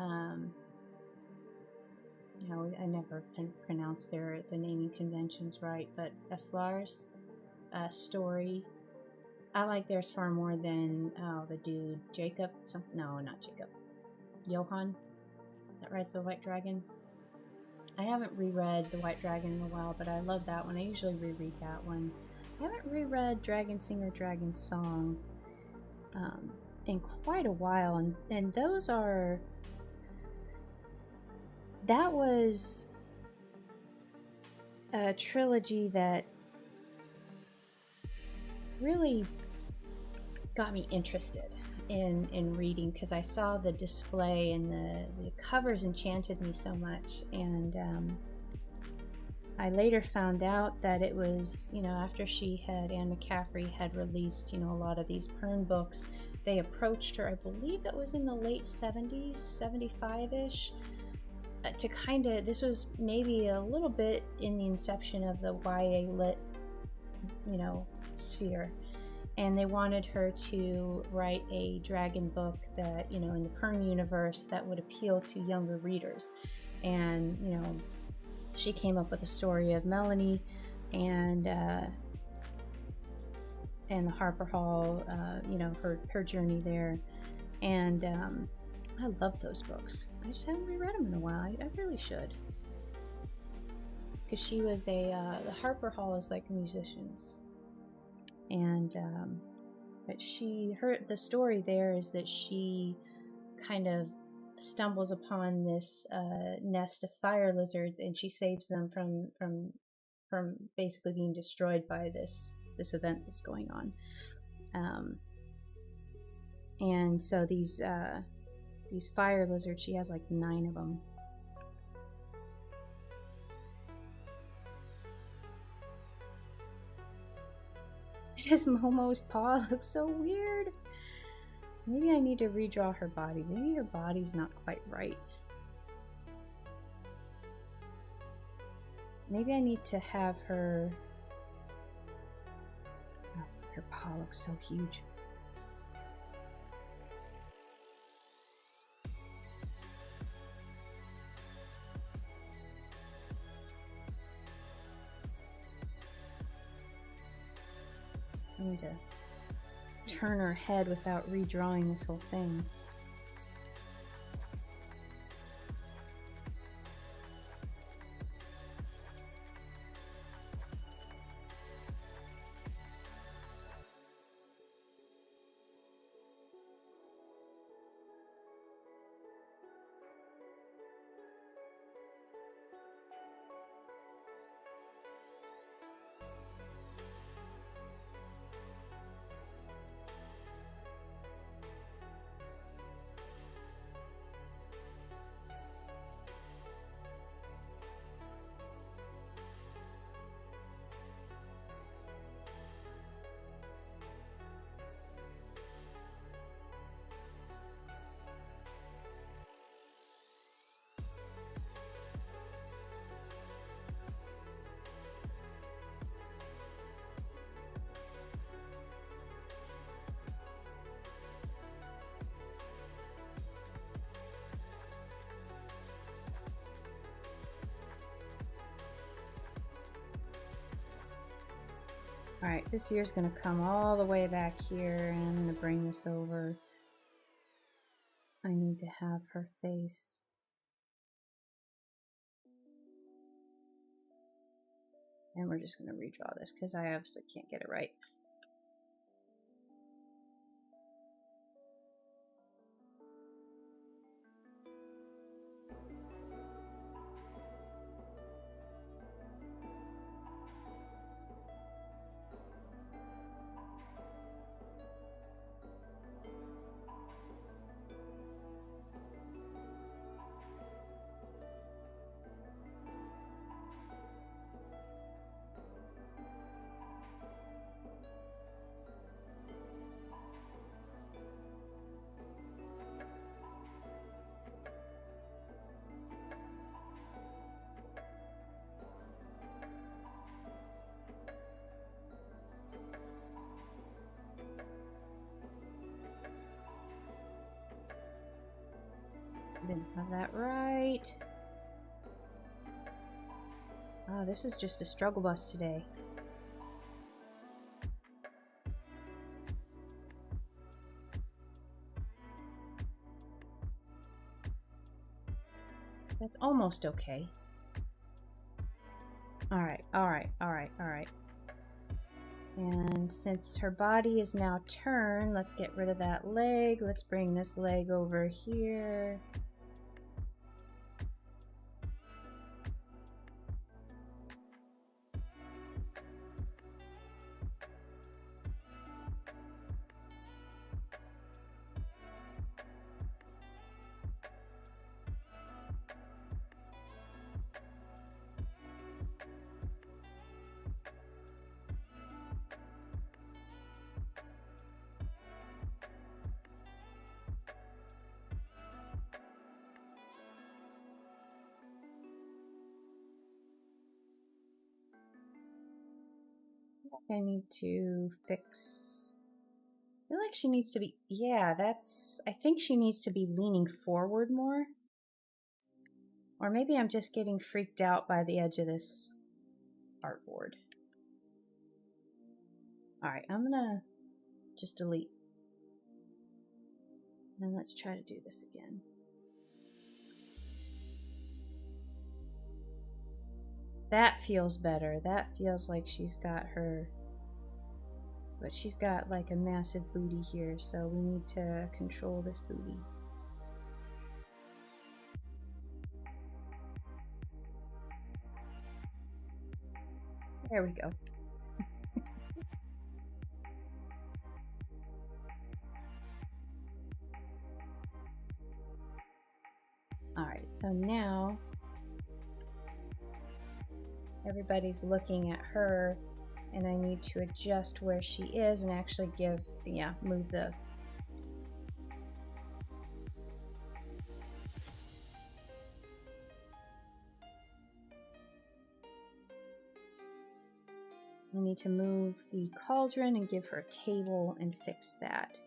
S1: you know, I never can pronounce the naming conventions right, but Eflar's story, I like theirs far more than the dude Jacob. No, not Jacob. Johann that rides the White Dragon. I haven't reread the White Dragon in a while, but I love that one. I usually reread that one. I haven't reread Dragon Singer, Dragon Song in quite a while, and those are... That was a trilogy that really got me interested in reading, because I saw the display and the covers enchanted me so much, and I later found out that it was, you know, after Anne McCaffrey had released, you know, a lot of these Pern books, they approached her, I believe it was in the late 70s, 75-ish, to kind of, this was maybe a little bit in the inception of the YA lit, you know, sphere. and they wanted her to write a dragon book that, you know, in the Pern universe that would appeal to younger readers. And, you know, she came up with a story of Melanie and the Harper Hall, you know, her journey there. And I love those books. I just haven't reread them in a while. I really should. Because she was the Harper Hall is like musicians. And but the story there is that she kind of stumbles upon this nest of fire lizards, and she saves them from basically being destroyed by this event that's going on. And so these fire lizards, she has like 9 of them. Does Momo's paw look so weird? Maybe I need to redraw her body. Maybe her body's not quite right. Maybe I need to have her... Oh, her paw looks so huge. I need to turn her head without redrawing this whole thing. Alright, this ear's going to come all the way back here, and I'm going to bring this over. I need to have her face. And we're just going to redraw this because I obviously can't get it right. Didn't have that right. Oh, this is just a struggle bus today. That's almost okay. Alright. And since her body is now turned, let's get rid of that leg. Let's bring this leg over here. I need to fix I feel like she needs to be, yeah, I think she needs to be leaning forward more. Or maybe I'm just getting freaked out by the edge of this artboard. All right, I'm gonna just delete. And let's try to do this again. That feels better. That feels like she's got her, but she's got like a massive booty here, so we need to control this booty. There we go. All right, so now everybody's looking at her, and I need to adjust where she is and actually move the. I need to move the cauldron and give her a table and fix that.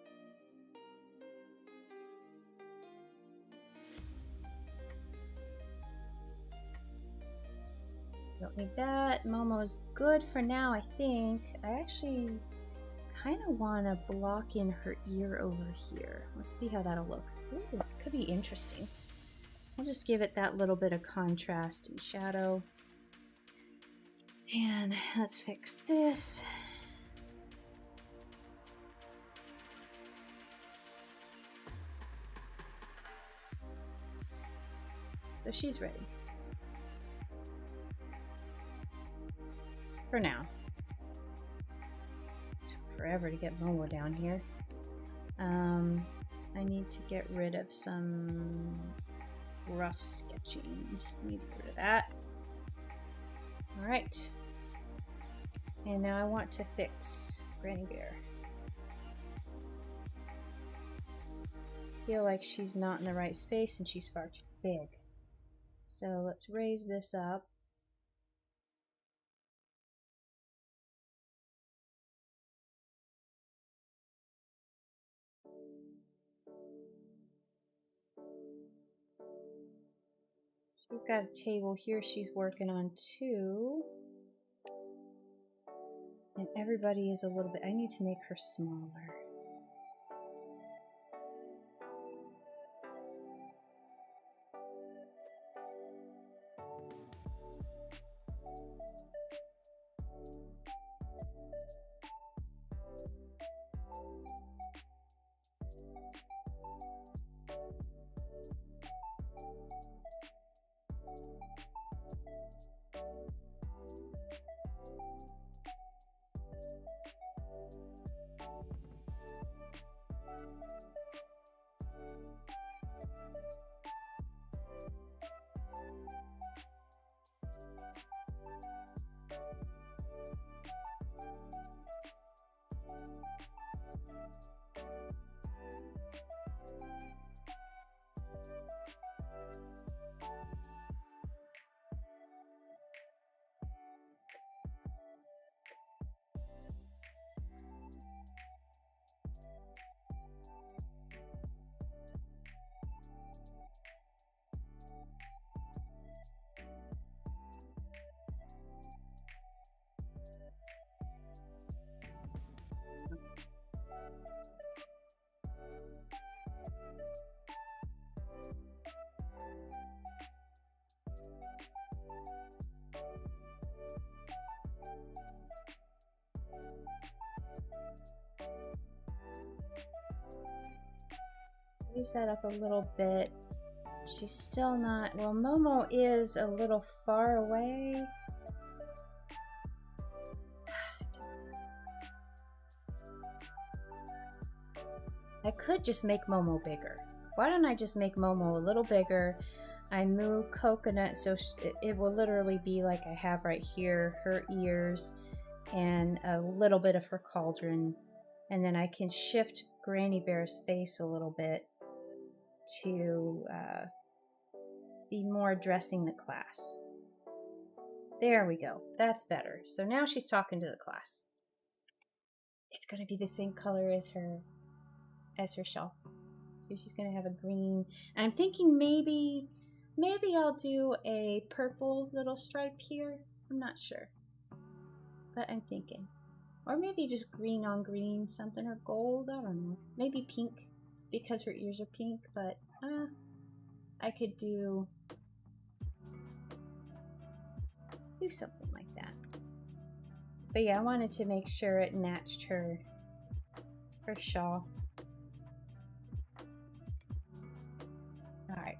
S1: Don't need that. Momo's good for now, I think. I actually kind of want to block in her ear over here. Let's see how that'll look. Ooh, could be interesting. I'll just give it that little bit of contrast and shadow. And let's fix this. So she's ready. For now. It took forever to get Momo down here. I need to get rid of some rough sketching. I need to get rid of that. Alright. And now I want to fix Granny Bear. I feel like she's not in the right space and she's far too big. So let's raise this up. She's got a table here she's working on too. And everybody is a little bit, I need to make her smaller. Raise that up a little bit. She's still not, well, Momo is a little far away. I could just make Momo bigger. Why don't I just make Momo a little bigger? I move Coconut so it will literally be like I have right here, her ears and a little bit of her cauldron. And then I can shift Granny Bear's face a little bit to be more addressing the class. There we go. That's better. So now she's talking to the class. it's going to be the same color as her shawl. So she's going to have a green. And I'm thinking maybe I'll do a purple little stripe here. I'm not sure, but I'm thinking. Or maybe just green on green, something, or gold, I don't know. Maybe pink, because her ears are pink, but I could do something like that. But yeah, I wanted to make sure it matched her shawl. Alright.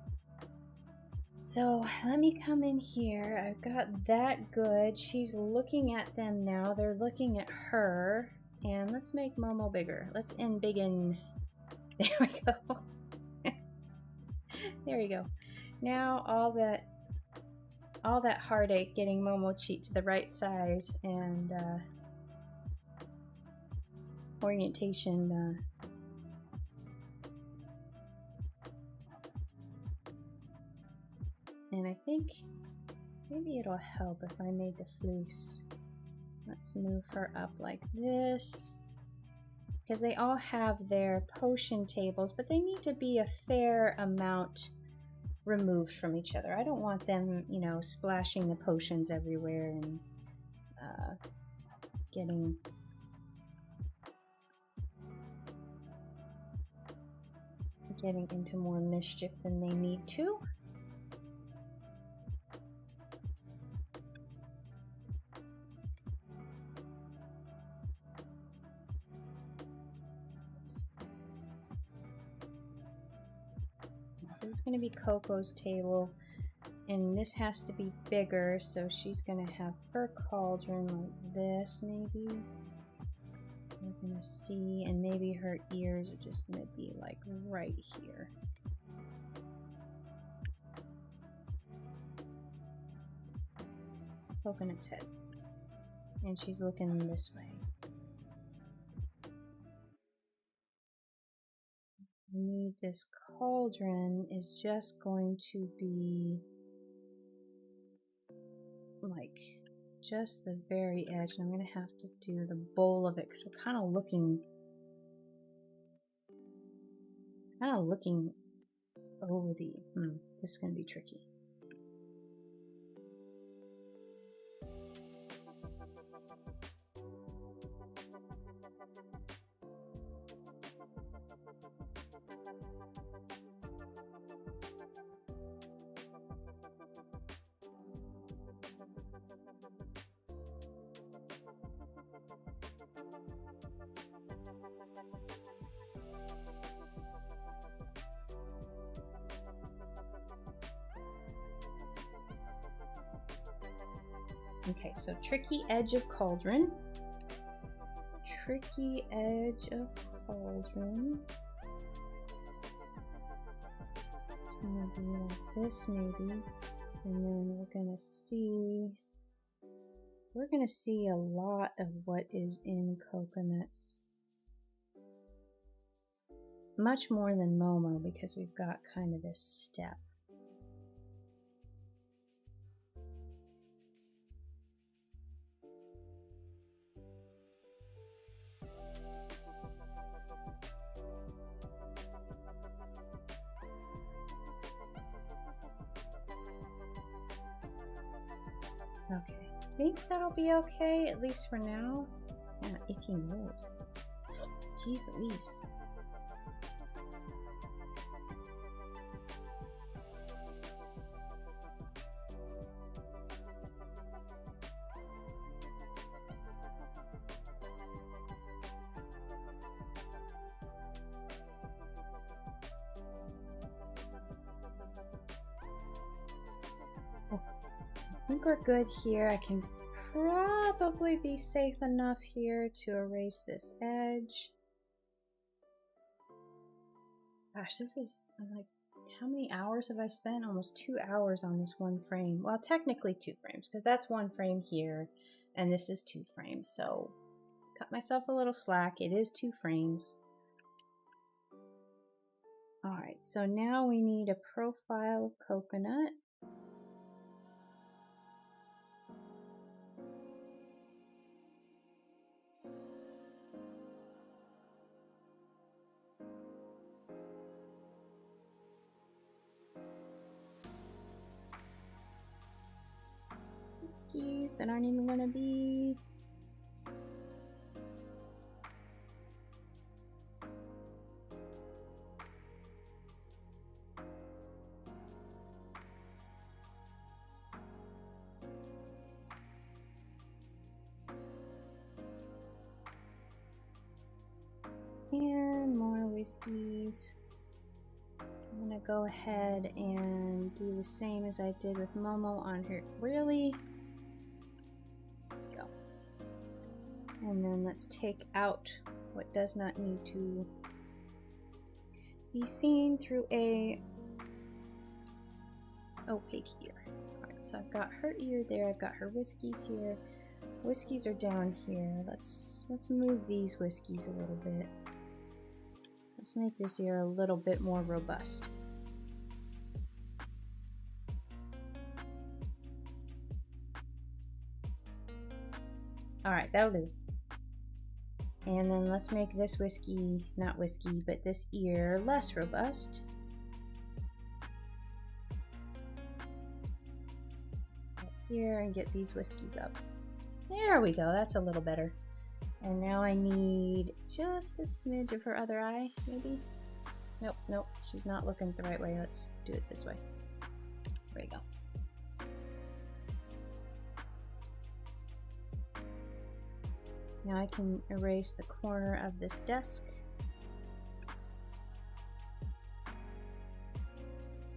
S1: So let me come in here. I've got that good. She's looking at them now. They're looking at her. And let's make Momo bigger. Let's embiggen. There we go. There we go. Now all that heartache getting Momo cheek to the right size and orientation and I think maybe it'll help if I made the floofs. Let's move her up like this, because they all have their potion tables, but they need to be a fair amount removed from each other. I don't want them, you know, splashing the potions everywhere and getting into more mischief than they need to. This is going to be Coco's table, and this has to be bigger, so she's going to have her cauldron like this, maybe. We're going to see, and maybe her ears are just going to be like right here. Coconut's head. And she's looking this way. We need this cauldron is just going to be like just the very edge, and I'm going to have to do the bowl of it because we're kind of looking over the this is going to be tricky. Okay, so tricky edge of cauldron. Tricky edge of cauldron. It's gonna be like this maybe. And then we're gonna see a lot of what is in coconuts. Much more than Momo because we've got kind of this step. Okay, I think that'll be okay, at least for now. Yeah, 18 rolls. Jeez Louise. I think we're good here. I can probably be safe enough here to erase this edge. Gosh, this is like, how many hours have I spent? Almost 2 hours on this one frame. Well, technically 2 frames, because that's 1 frame here, and this is 2 frames. So, cut myself a little slack. It is 2 frames. Alright, so now we need a profile of coconut. whiskies that aren't even gonna be. And more whiskeys. I'm gonna go ahead and do the same as I did with Momo on her. Really? Go. And then let's take out what does not need to be seen through a opaque ear. Alright, so I've got her ear there, I've got her whiskeys here. Whiskeys are down here. Let's move these whiskeys a little bit. Let's make this ear a little bit more robust. Alright, that'll do. And then let's make this whiskey, not whiskey, but this ear less robust. Up here and get these whiskeys up. There we go, that's a little better. And now I need just a smidge of her other eye, maybe? Nope, nope, she's not looking the right way. Let's do it this way. There we go. Now I can erase the corner of this desk.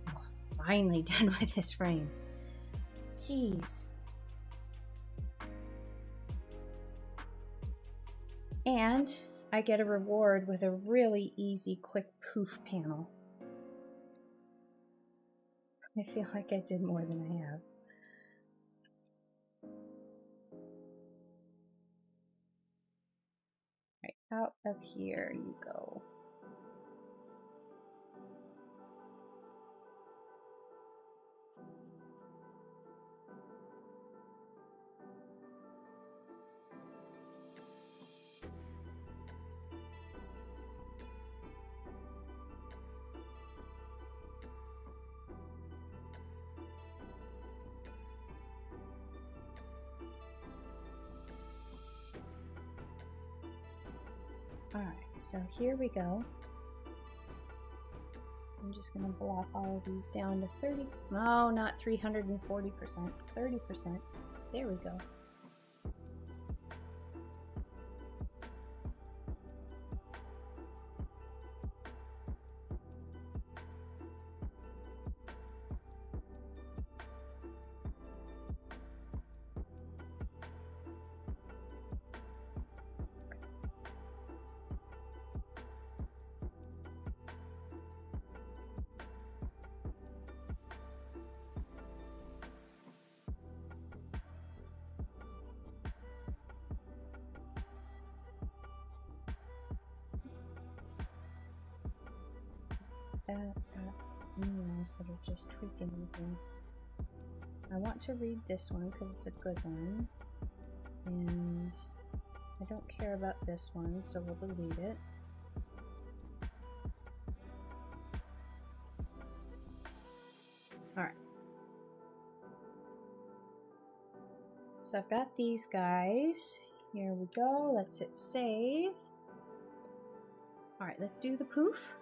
S1: Oh, finally done with this frame. Jeez. And I get a reward with a really easy, quick poof panel. I feel like I did more than I have. Right, out of here you go. Alright, so here we go. I'm just going to block all of these down to 30. No, not 340%. 30%. There we go. Got emails that are just tweaking anything. I want to read this one because it's a good one, and I don't care about this one, so we'll delete it. Alright. So I've got these guys. Here we go. Let's hit save. Alright, let's do the poof.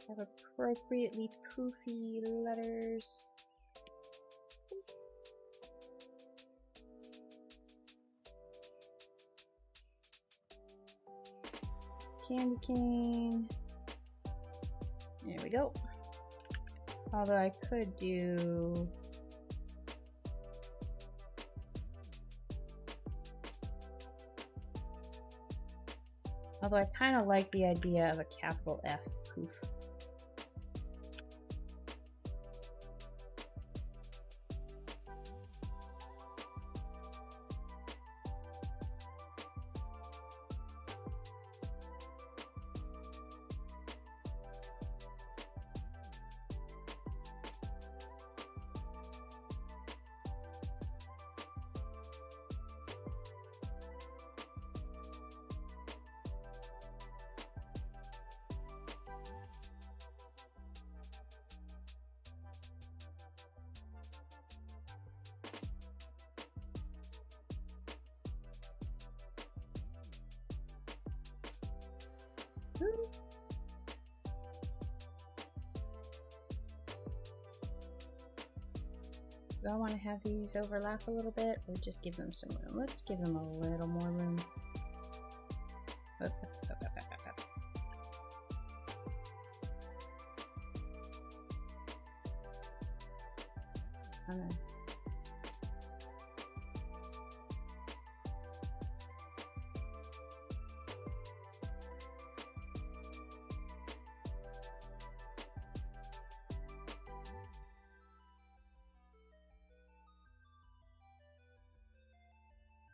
S1: Have appropriately poofy letters. Candy cane. There we go. Although I could do... Although I kind of like the idea of a capital F poof. Do I want to have these overlap a little bit or just give them some room? Let's give them a little more room.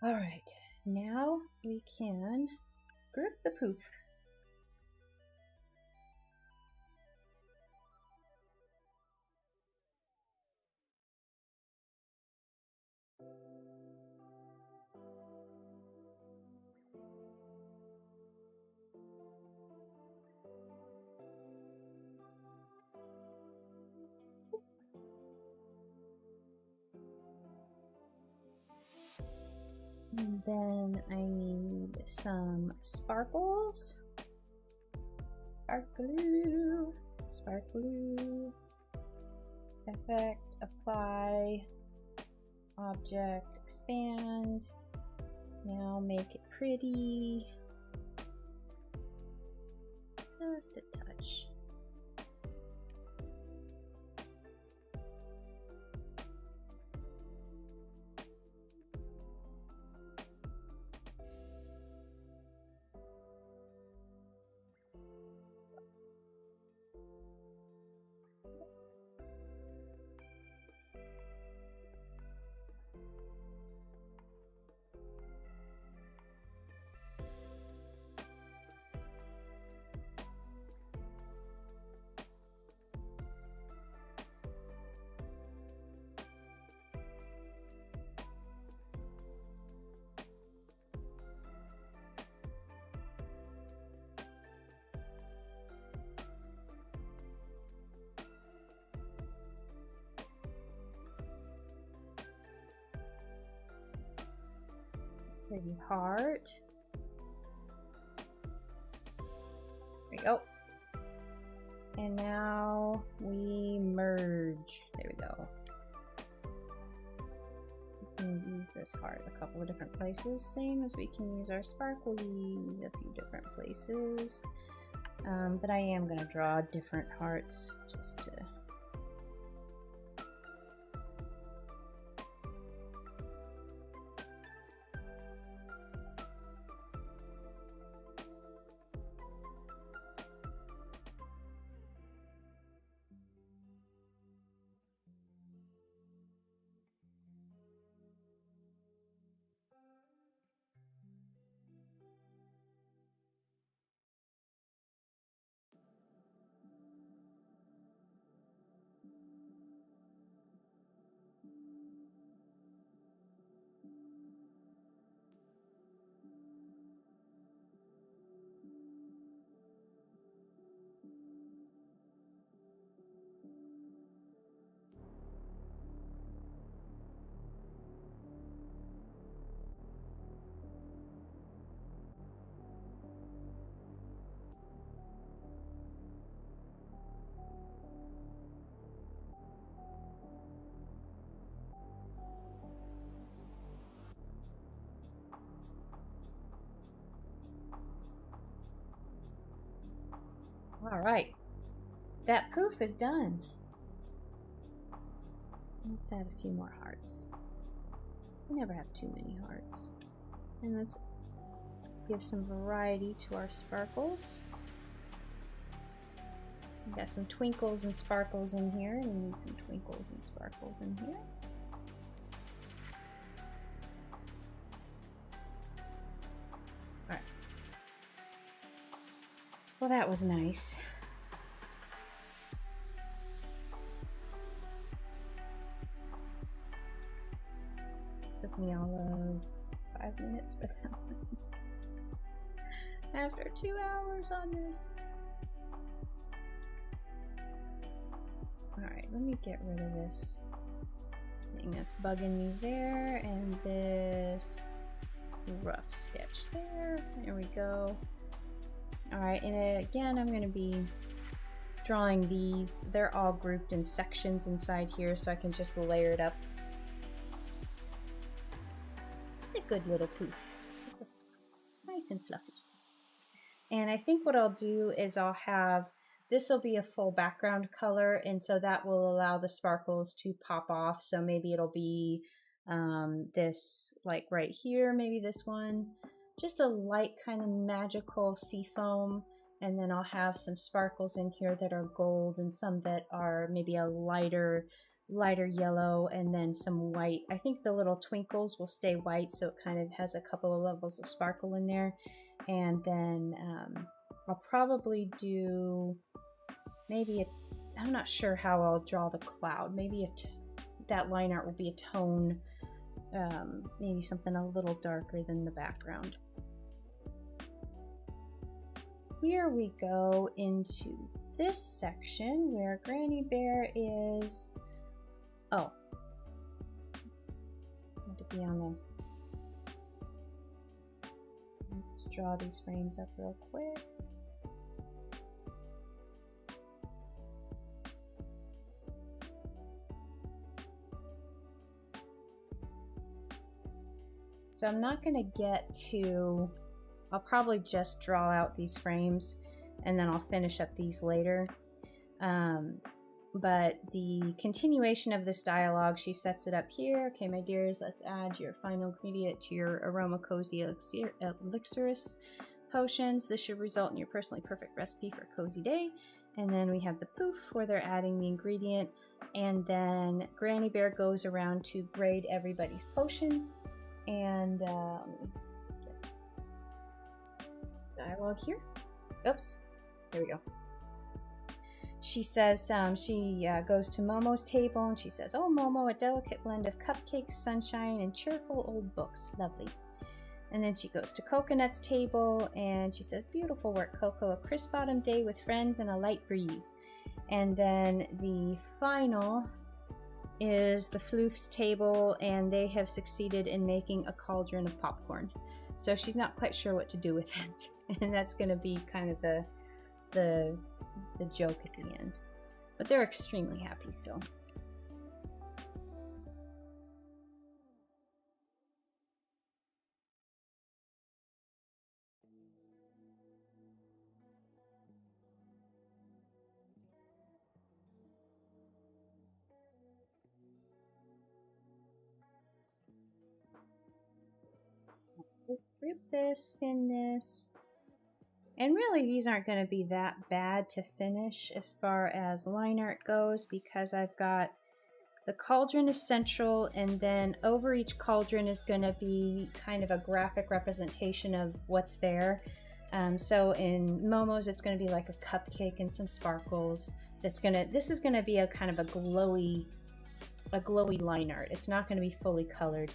S1: All right, now we can group the poof. And then I need some sparkles. Sparkloo. Sparkloo. Effect, apply, object, expand. Now make it pretty. Just a touch. Pretty heart. There we go. And now we merge. There we go. We can use this heart a couple of different places, same as we can use our sparklies a few different places. But I am going to draw different hearts just to... All right, that poof is done. Let's add a few more hearts. We never have too many hearts. And let's give some variety to our sparkles. We've got some twinkles and sparkles in here. We need some twinkles and sparkles in here. Alright. Well, that was nice. Took me all of 5 minutes, but after 2 hours on this. Alright, let me get rid of this thing that's bugging me there, and this rough sketch there. There we go. Alright, and again, I'm going to be drawing these. They're all grouped in sections inside here, so I can just layer it up. A good little poof. It's nice and fluffy. And I think what I'll do is I'll have, this will be a full background color, and so that will allow the sparkles to pop off. So maybe it'll be this, like right here, maybe this one, just a light kind of magical sea foam, and then I'll have some sparkles in here that are gold and some that are maybe a lighter yellow, and then some white. I think the little twinkles will stay white, so it kind of has a couple of levels of sparkle in there. And then I'll probably do maybe I'm not sure how I'll draw the cloud. Maybe that line art will be a tone, maybe something a little darker than the background. Here we go into this section where Granny Bear is. Oh, I have to be on the. Let's draw these frames up real quick. So I'm not going to get to, I'll probably just draw out these frames and then I'll finish up these later. But the continuation of this dialogue, she sets it up here. Okay, my dears, let's add your final ingredient to your Aromacozy Elixirus potions. This should result in your personally perfect recipe for a cozy day. And then we have the poof where they're adding the ingredient. And then Granny Bear goes around to grade everybody's potion. And dialogue here. Oops, there we go. She says she goes to Momo's table and she says, "Oh, Momo, a delicate blend of cupcakes, sunshine, and cheerful old books. Lovely." And then she goes to Coconut's table and she says, "Beautiful work, Coco. A crisp autumn day with friends and a light breeze." And then the final is the Floof's table, and they have succeeded in making a cauldron of popcorn. So she's not quite sure what to do with it. And that's going to be kind of the joke at the end. But they're extremely happy, so. Group this, spin this. And really these aren't going to be that bad to finish as far as line art goes, because I've got the cauldron is central, and then over each cauldron is going to be kind of a graphic representation of what's there. So in Momo's it's going to be like a cupcake and some sparkles. This is going to be a kind of a glowy line art. It's not going to be fully colored.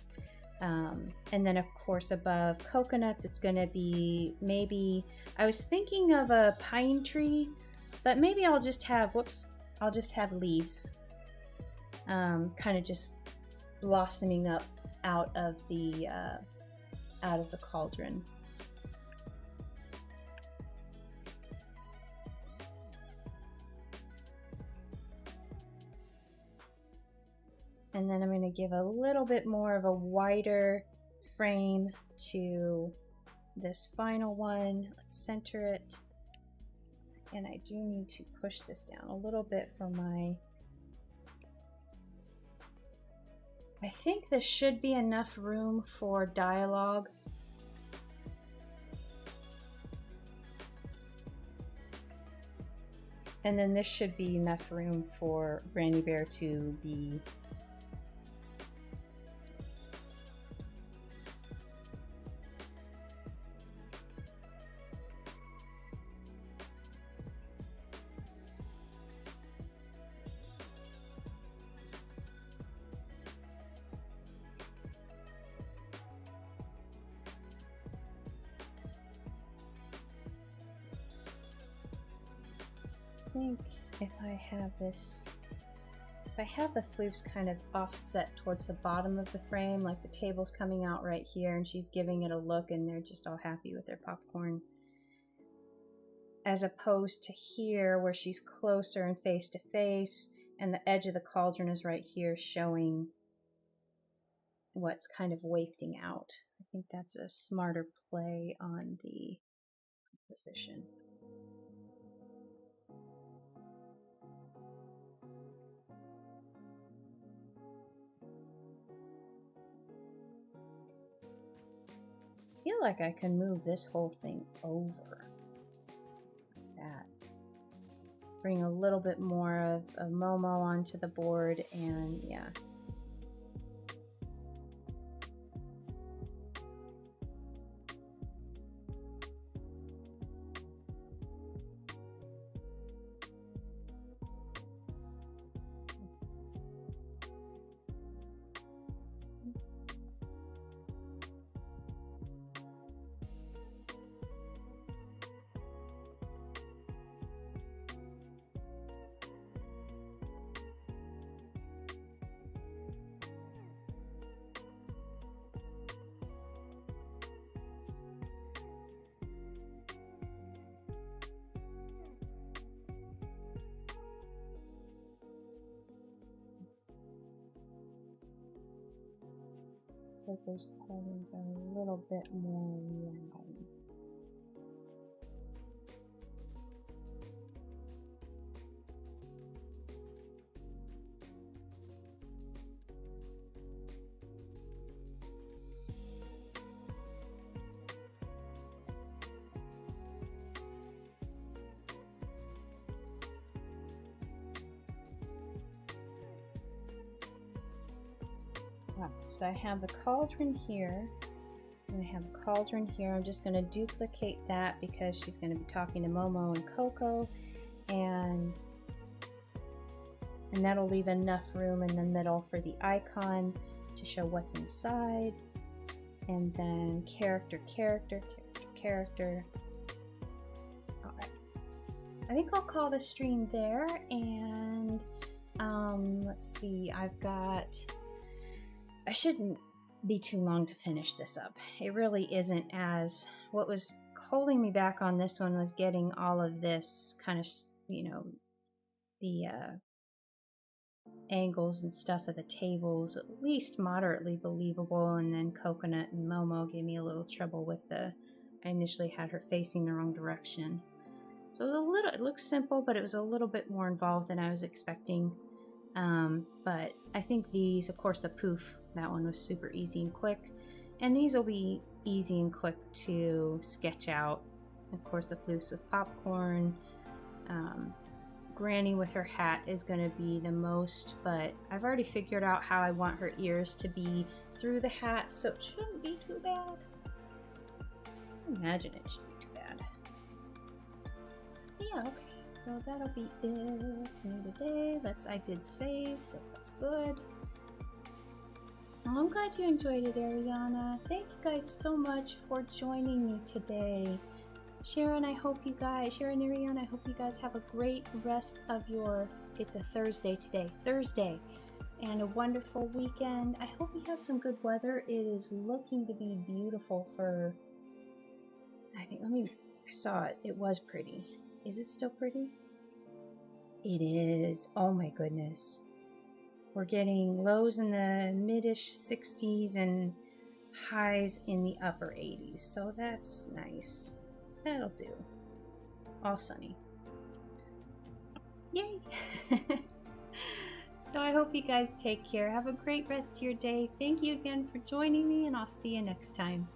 S1: And then of course above Coconuts it's going to be, maybe I was thinking of a pine tree, but maybe I'll just have leaves kind of just blossoming up out of the cauldron. And then I'm going to give a little bit more of a wider frame to this final one. Let's center it. And I do need to push this down a little bit for my I think this should be enough room for dialogue. And then this should be enough room for Granny Bear to be I think if I have this, if I have the floofs kind of offset towards the bottom of the frame, like the table's coming out right here and she's giving it a look and they're just all happy with their popcorn, as opposed to here where she's closer and face to face and the edge of the cauldron is right here showing what's kind of wafting out. I think that's a smarter play on the composition. I feel like I can move this whole thing over like that. Bring a little bit more of Momo onto the board, and yeah. But those colors are a little bit more round. So I have the cauldron here, and I have a cauldron here. I'm just going to duplicate that because she's going to be talking to Momo and Coco, and that'll leave enough room in the middle for the icon to show what's inside, and then character. All right. I think I'll call the stream there, and let's see, I shouldn't be too long to finish this up. It really isn't, as what was holding me back on this one was getting all of this kind of, you know, the angles and stuff of the tables at least moderately believable, and then Coconut and Momo gave me a little trouble with I initially had her facing the wrong direction. So it looks simple, but it was a little bit more involved than I was expecting. But I think these, of course, the poof, that one was super easy and quick, and these will be easy and quick to sketch out. Of course, the floofs with popcorn, Granny with her hat is going to be the most, but I've already figured out how I want her ears to be through the hat, so it shouldn't be too bad. I imagine it should be too bad. Yeah, okay. So that'll be it for me today. I did save, so that's good. Well, I'm glad you enjoyed it, Ariana. Thank you guys so much for joining me today. Sharon and Ariana, I hope you guys have a great rest of it's a Thursday today, and a wonderful weekend. I hope you have some good weather. It is looking to be beautiful for, I saw it. It was pretty. Is it still pretty? It is. Oh my goodness. We're getting lows in the mid-ish 60s and highs in the upper 80s. So that's nice. That'll do. All sunny. Yay! So I hope you guys take care. Have a great rest of your day. Thank you again for joining me, and I'll see you next time.